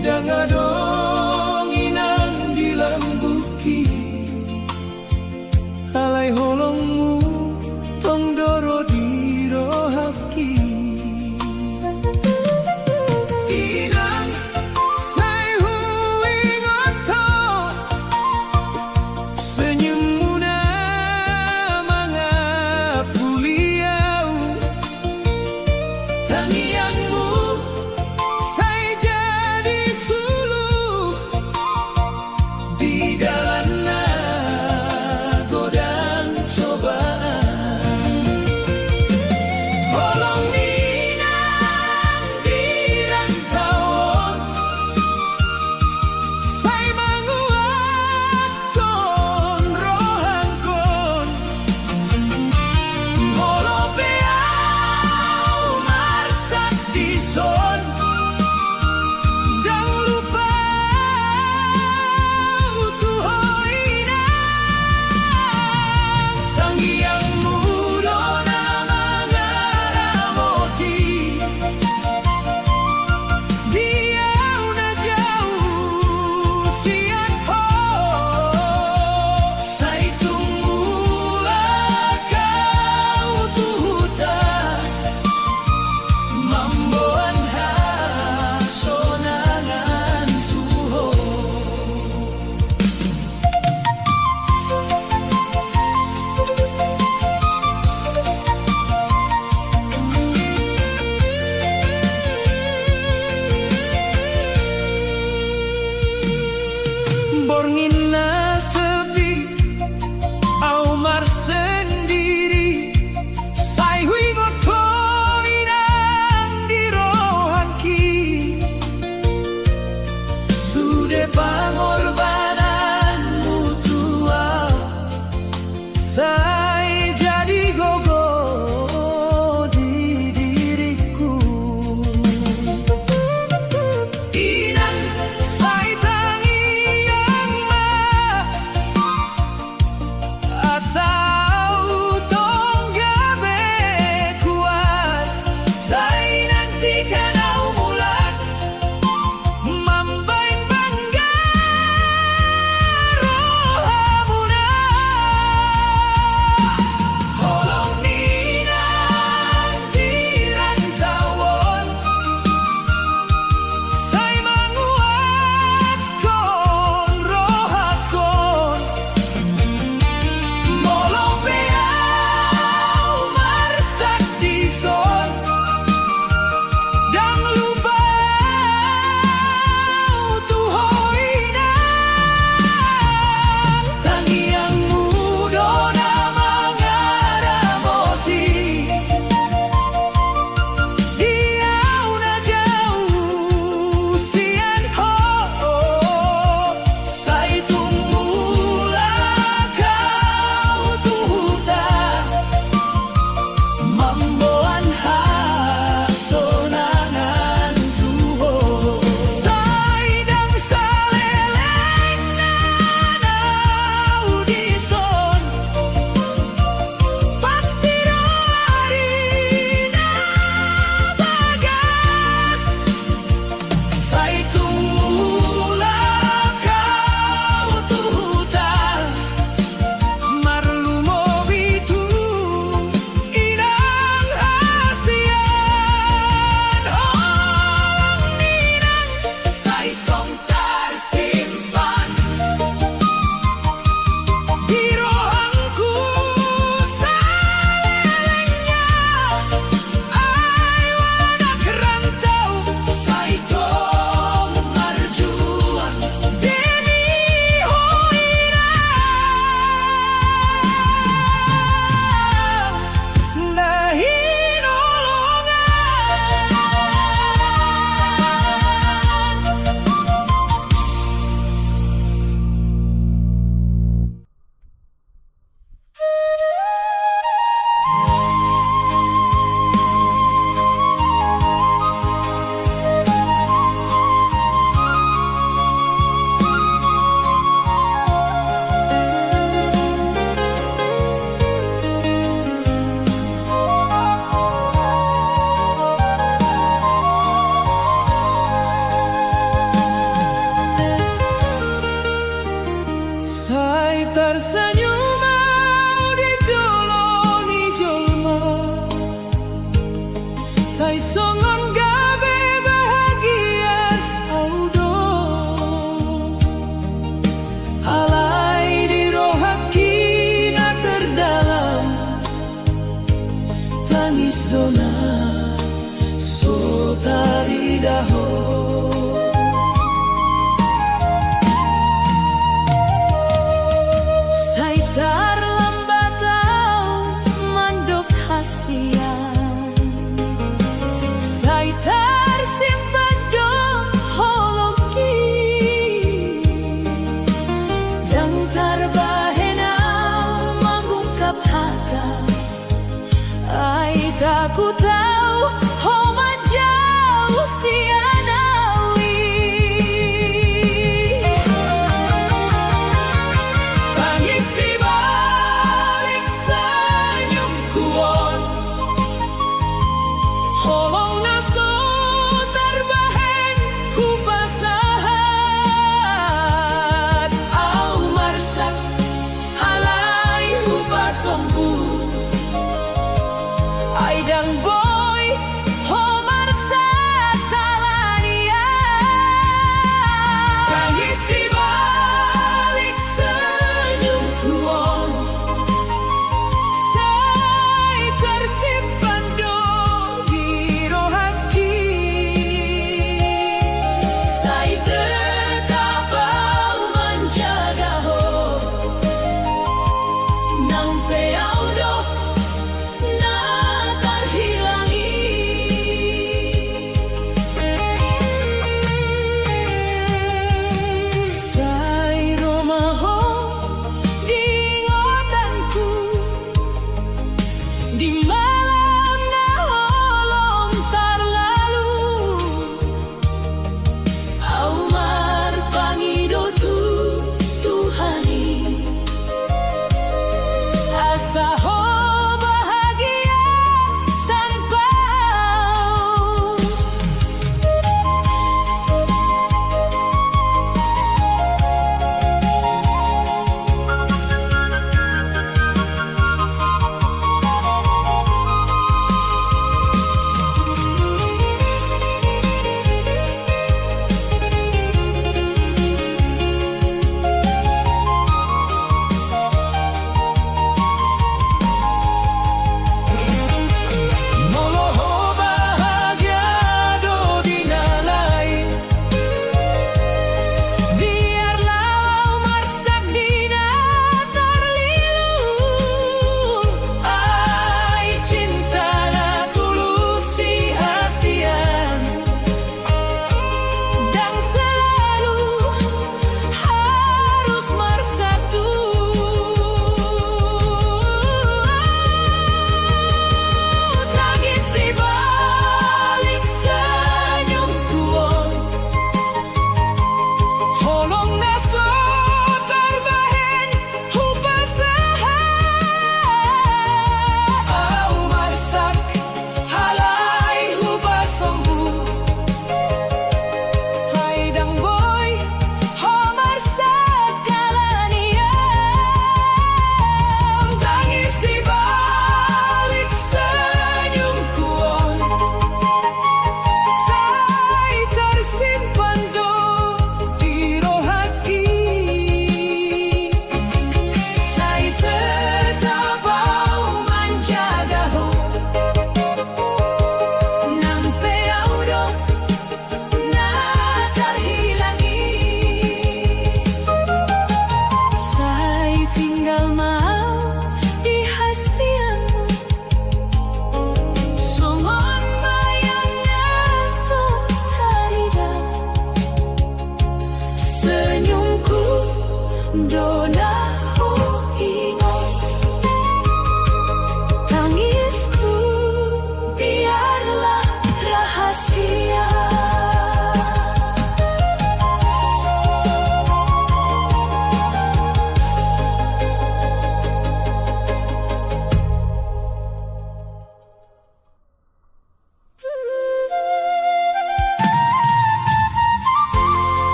dangadong inang dilambuki alai holongmu tong doro dirohaki inang sai hui ngoto senyummu na mangapuliau tanianmu sai jadi sulu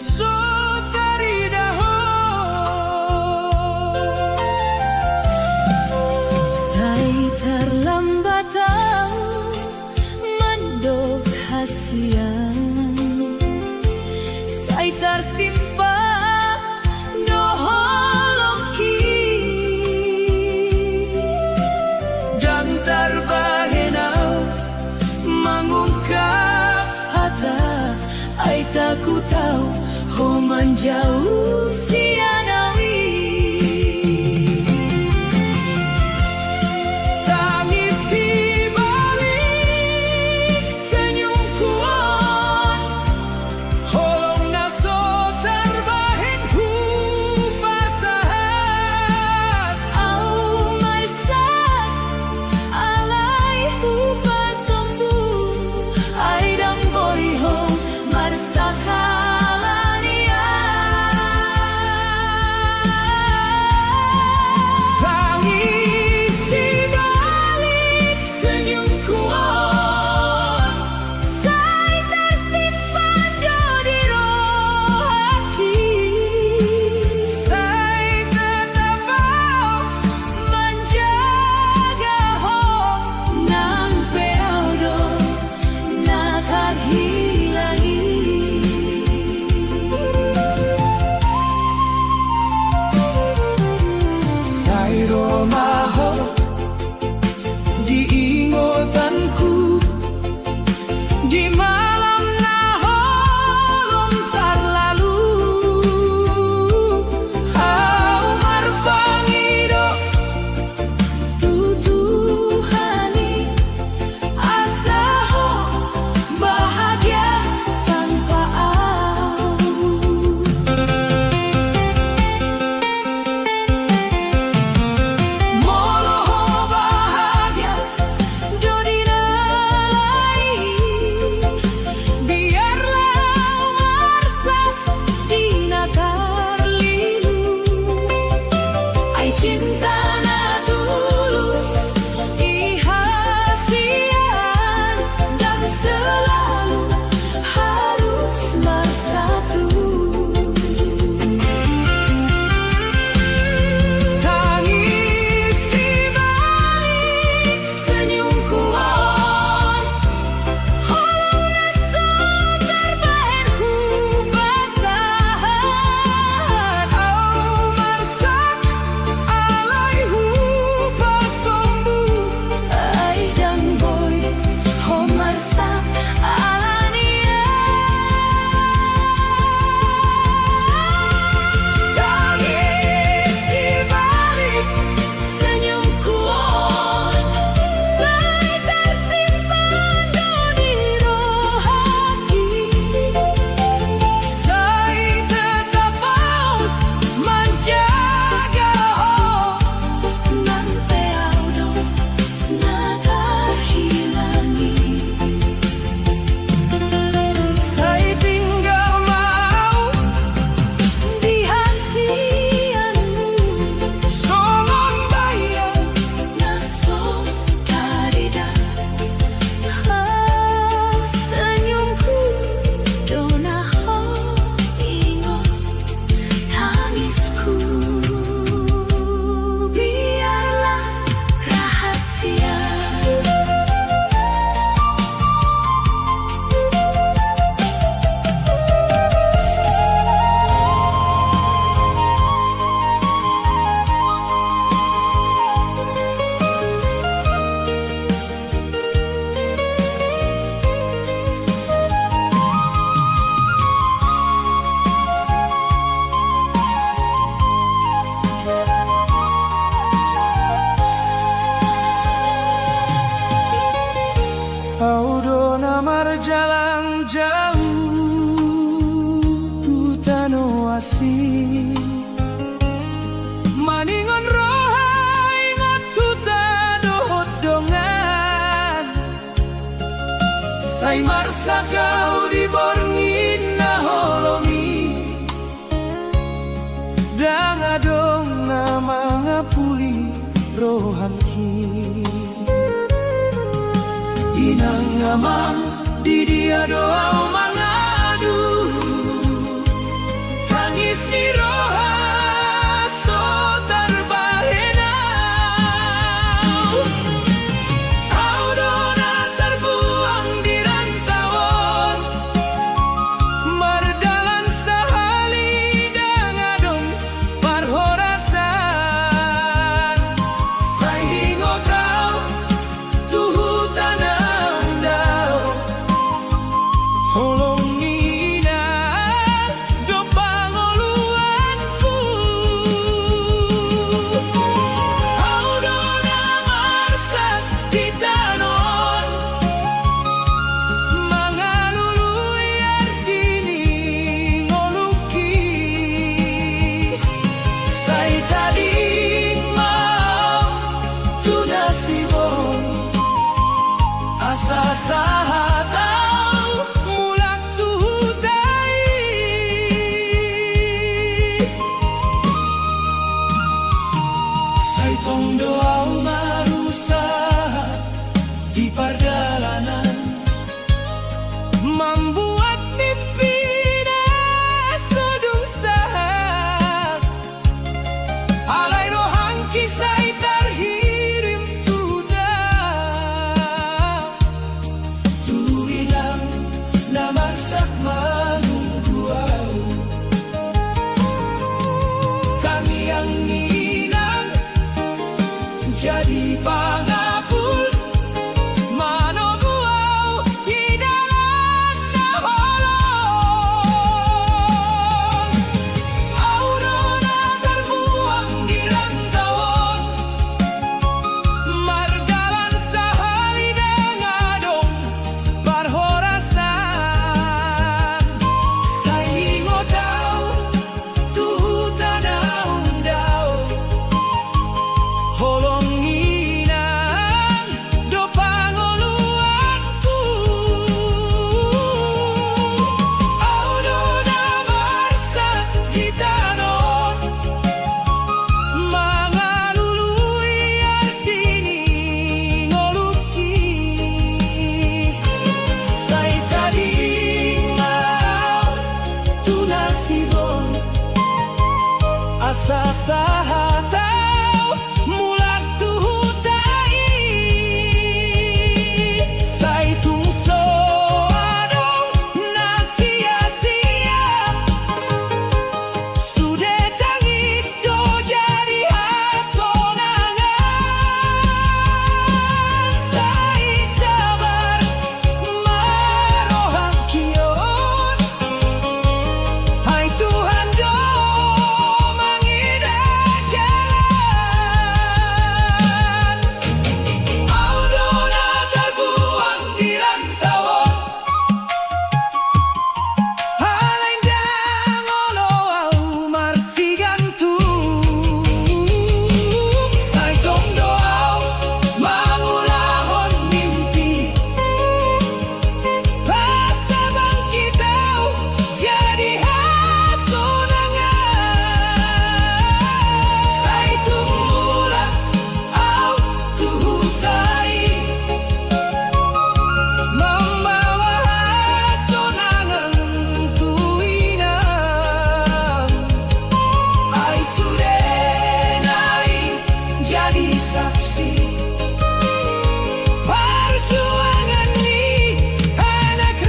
sotaridaho Sai terlambat tahu mendok hasian Sai tersimpan doholoki dan terbahenau mengungkap hata ai tak ku tahu ho menjauh sianawi tangis di balik senyumku holong naso terbahen ku pasahan Au marsak alai hupa sombu Ai dang boy ho marsak alania tangis di balik senyumku Sai tersimpan di roh hati saya tetap mau Menjaga ho nang peaudo na terhilangi saya romaho di ingatanku di malam naholong terlalu au marpangido Tutuhani asa ho bahagia tanpa au moloho bahagia Dodina lai biarlah marsak dina karlilu Ai cinta na tulus ihasian dan selalu harus bersatu tangis di balik senyumku Holong naso terbahen hubasahan au marsak alaihu pasombu Ai dang boy ho marsak alania tangis di balik Senyumku Sai tersimpan di roh hati saya tetap mau menjaga Nang peaudo na terhilangi saya tinggal mau Di hasianmu songon bayang naso tarida Senyumku dona ho ingot tangisku Biarlah rahasia Audona marjalang jauh tutano asing maningon roha ingat tuta dohot dongan say marsakau di borngin na holomi dangadong na mga puli rohanki inang amang di dia doa mangadu menunggu au. Tamiang ninang jadi pangapul manogu au idalan naholong. Aurona terbuang di rantauan margalan sahali dengadong parhorasan. Saingo tau tuhutan aung dau holong inang do pangoluanku. Audona marsa gitanon mangalului artini ngoluki. Sai tadi mau tunasibon asa sahatau mulak tuhutai. Sai tungso adong na sia-sia sude tangis do jadi hasonangan. Sai sabar marohak kion hai Tuhan do mengidah jalan. Audona terbuang di rantauan halendang olo au marsigantung. Sai tong doau mangulahon mimpi asa bangkit au jadi hasonangan. Sai tumbulah au tuhutai membawa hasonangan tuinang. Ai sude naik jadi saksi perjuangan ni anak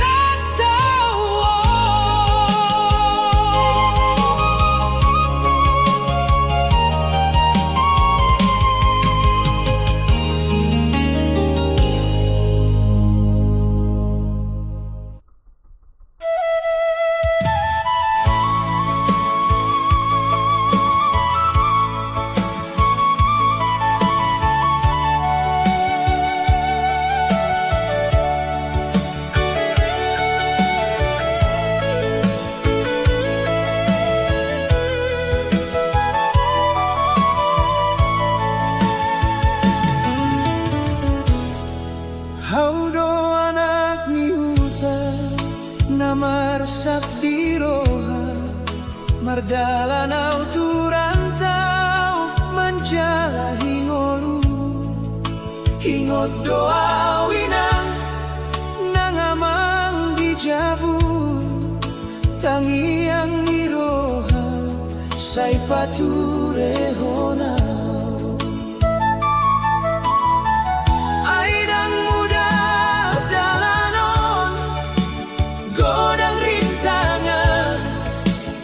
Haudo anak ni huta na marsak di roha mardalan au turantau menjala hingolu hingot doa winang nangamang di jabu tangiang ni roha sai pature honau. Aidang muda dalanon godang rintangan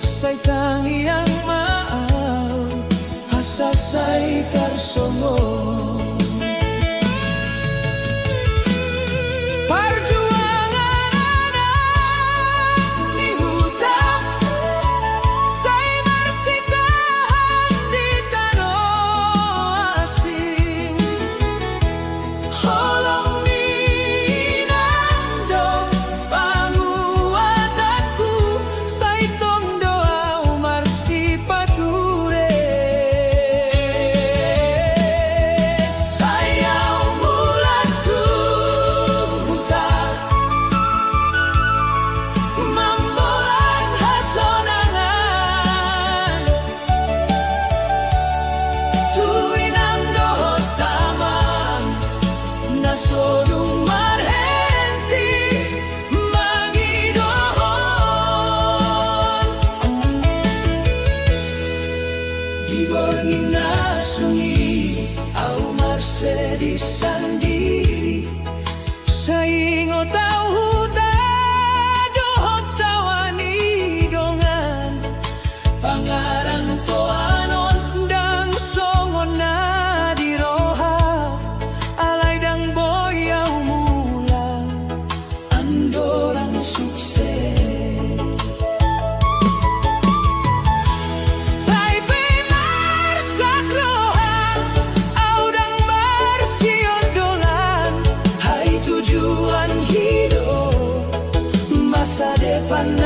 sai tangiang maau asa sai tarsongong. Perjuangan anak ni huta sai bersitahan di tanah asing. Holong minang dong panguatanku sai tong doa marsi pature. masa depan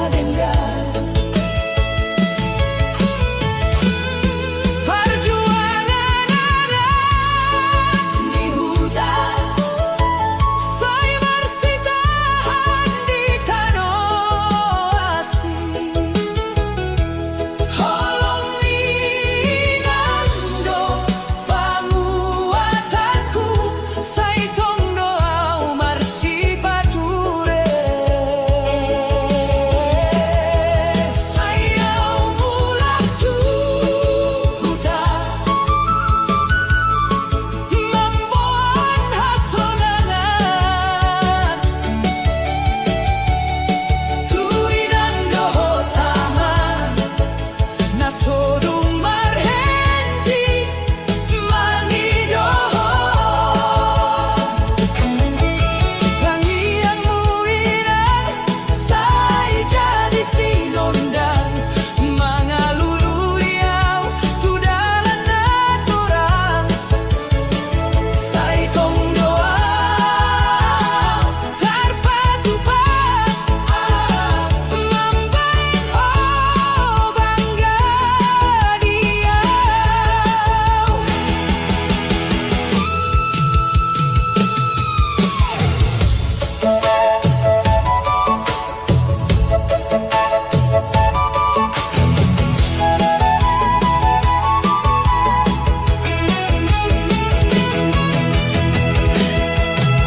dengan perjuangan anak di hutan. Saya masih tahan di tanah asing. Holong minando panguatanku, saya tong doa marsi pature. Saya mulak tu hutan, membuat hasonangan. Tuinan doho taman, nasodung marhenti mangidoho. Tangian muiran, saya jadi sinondang. Mangaluluyau, tu dalan naturang. Saya tong doa, terpatupang membaik oh bangga dia.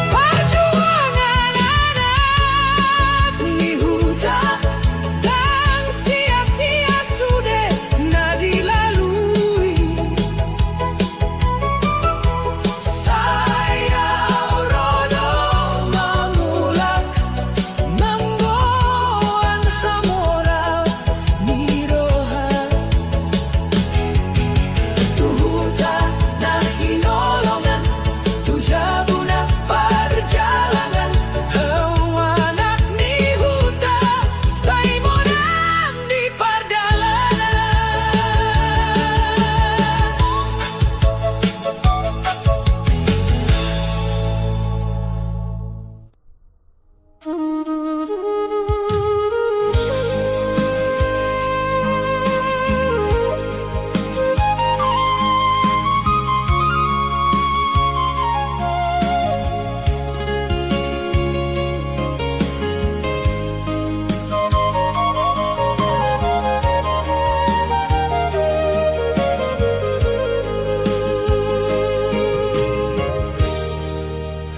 Perjuangan anak di hutan, dan sia-sia sudah na dilalui. Saya rodo memulak, membuat hamoral niroha. Tu hutan na hinolongan, tu jabuna perjalanan. Anak ni hutan, saya monang di perdalanan.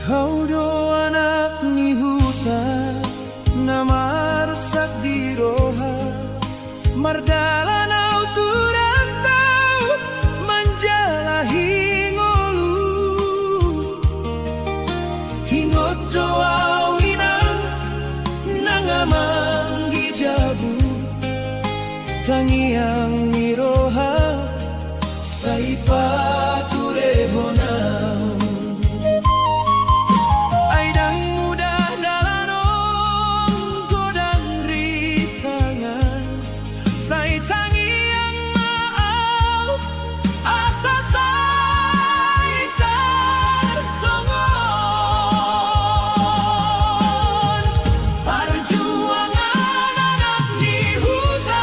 Kau do anak ni hutan, na marsak di roha. Mardalan au turantau, menjala hingolu. Hingot doa winang, nangamang gijabu. Tangiang ni roha, say paturehonau. Aidang mudah dalanong godang ritangan, say tangiang maaf asa say tersongon. Perjuangan anak di hutan,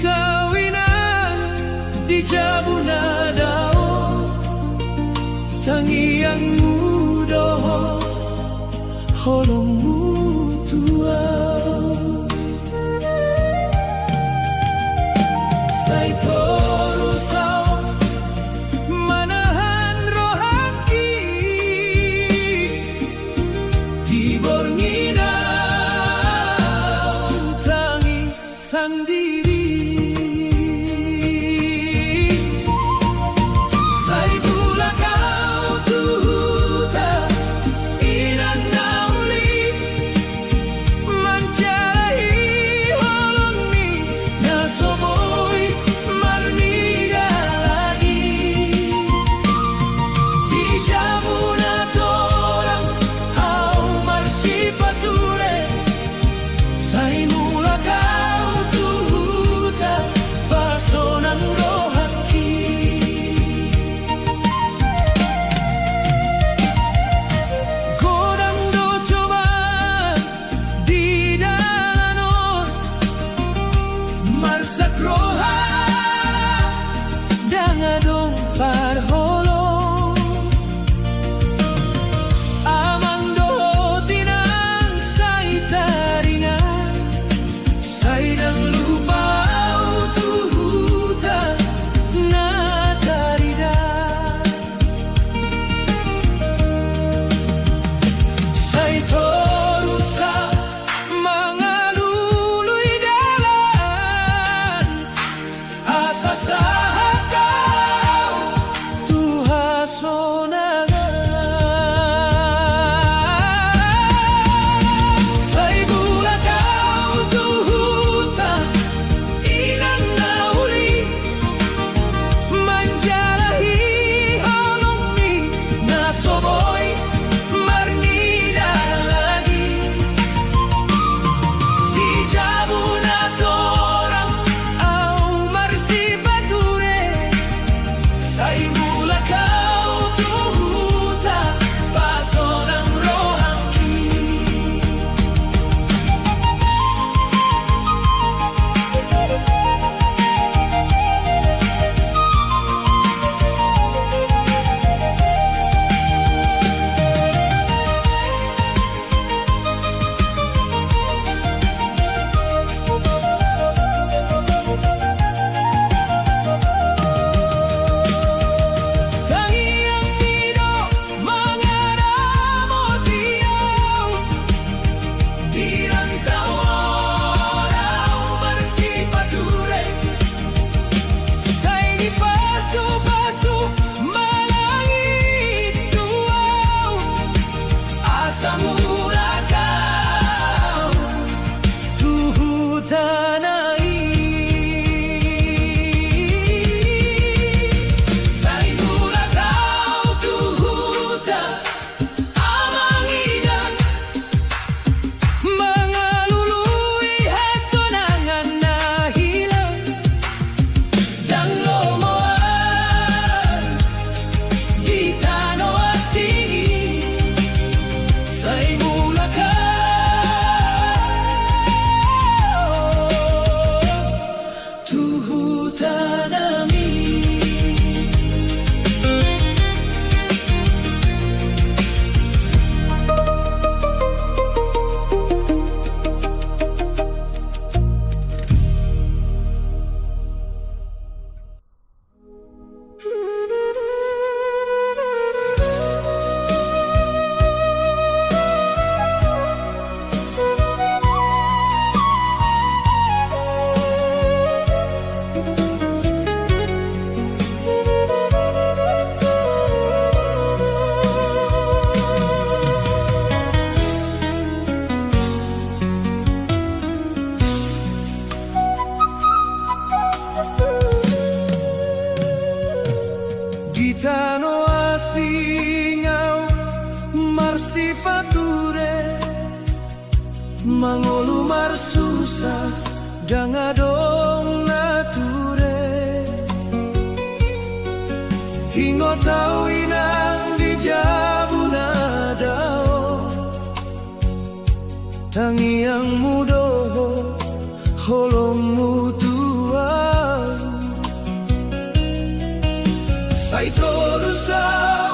tawina di jabuna dao tangiang mudoho holong mutua sai torusao manahan rohaki di borngina tangi sandiri sai bula kau tuhuta inan nauli manjai holongni nasomoy marniga lagi di jamuna torang au marsipature sai mula kau tuhuta pasonan rohaki godang do coba di dalanor marsak roha dangadong parholong amang do tinang sai taringan saidang lupau tuhuta na tarida sai torusa mga luluy dalan asa sa hakaw tuhasonagan sai bulakaw tuhuta inan nauli manjalahi holongni nasoboy marnida lagi di jabuna torang au marsipature sai bulakaw tuhuta pasonang rohaki tangiang nido mangaramo tiyaw dirantau orau marsipature sai di pasu-pasu malangit tuaw asa mula kau tuhutanai sai mula kau tuhuta amangidan mga luluy hasonangan na hilang dan lomoan di tano asing sai mula kau tuhutanami di tano asingau marsipature mangolu marsusa dangadong nature hingo tau inang di jabuna dao tangiang mudoho holong mutua Sa ito sa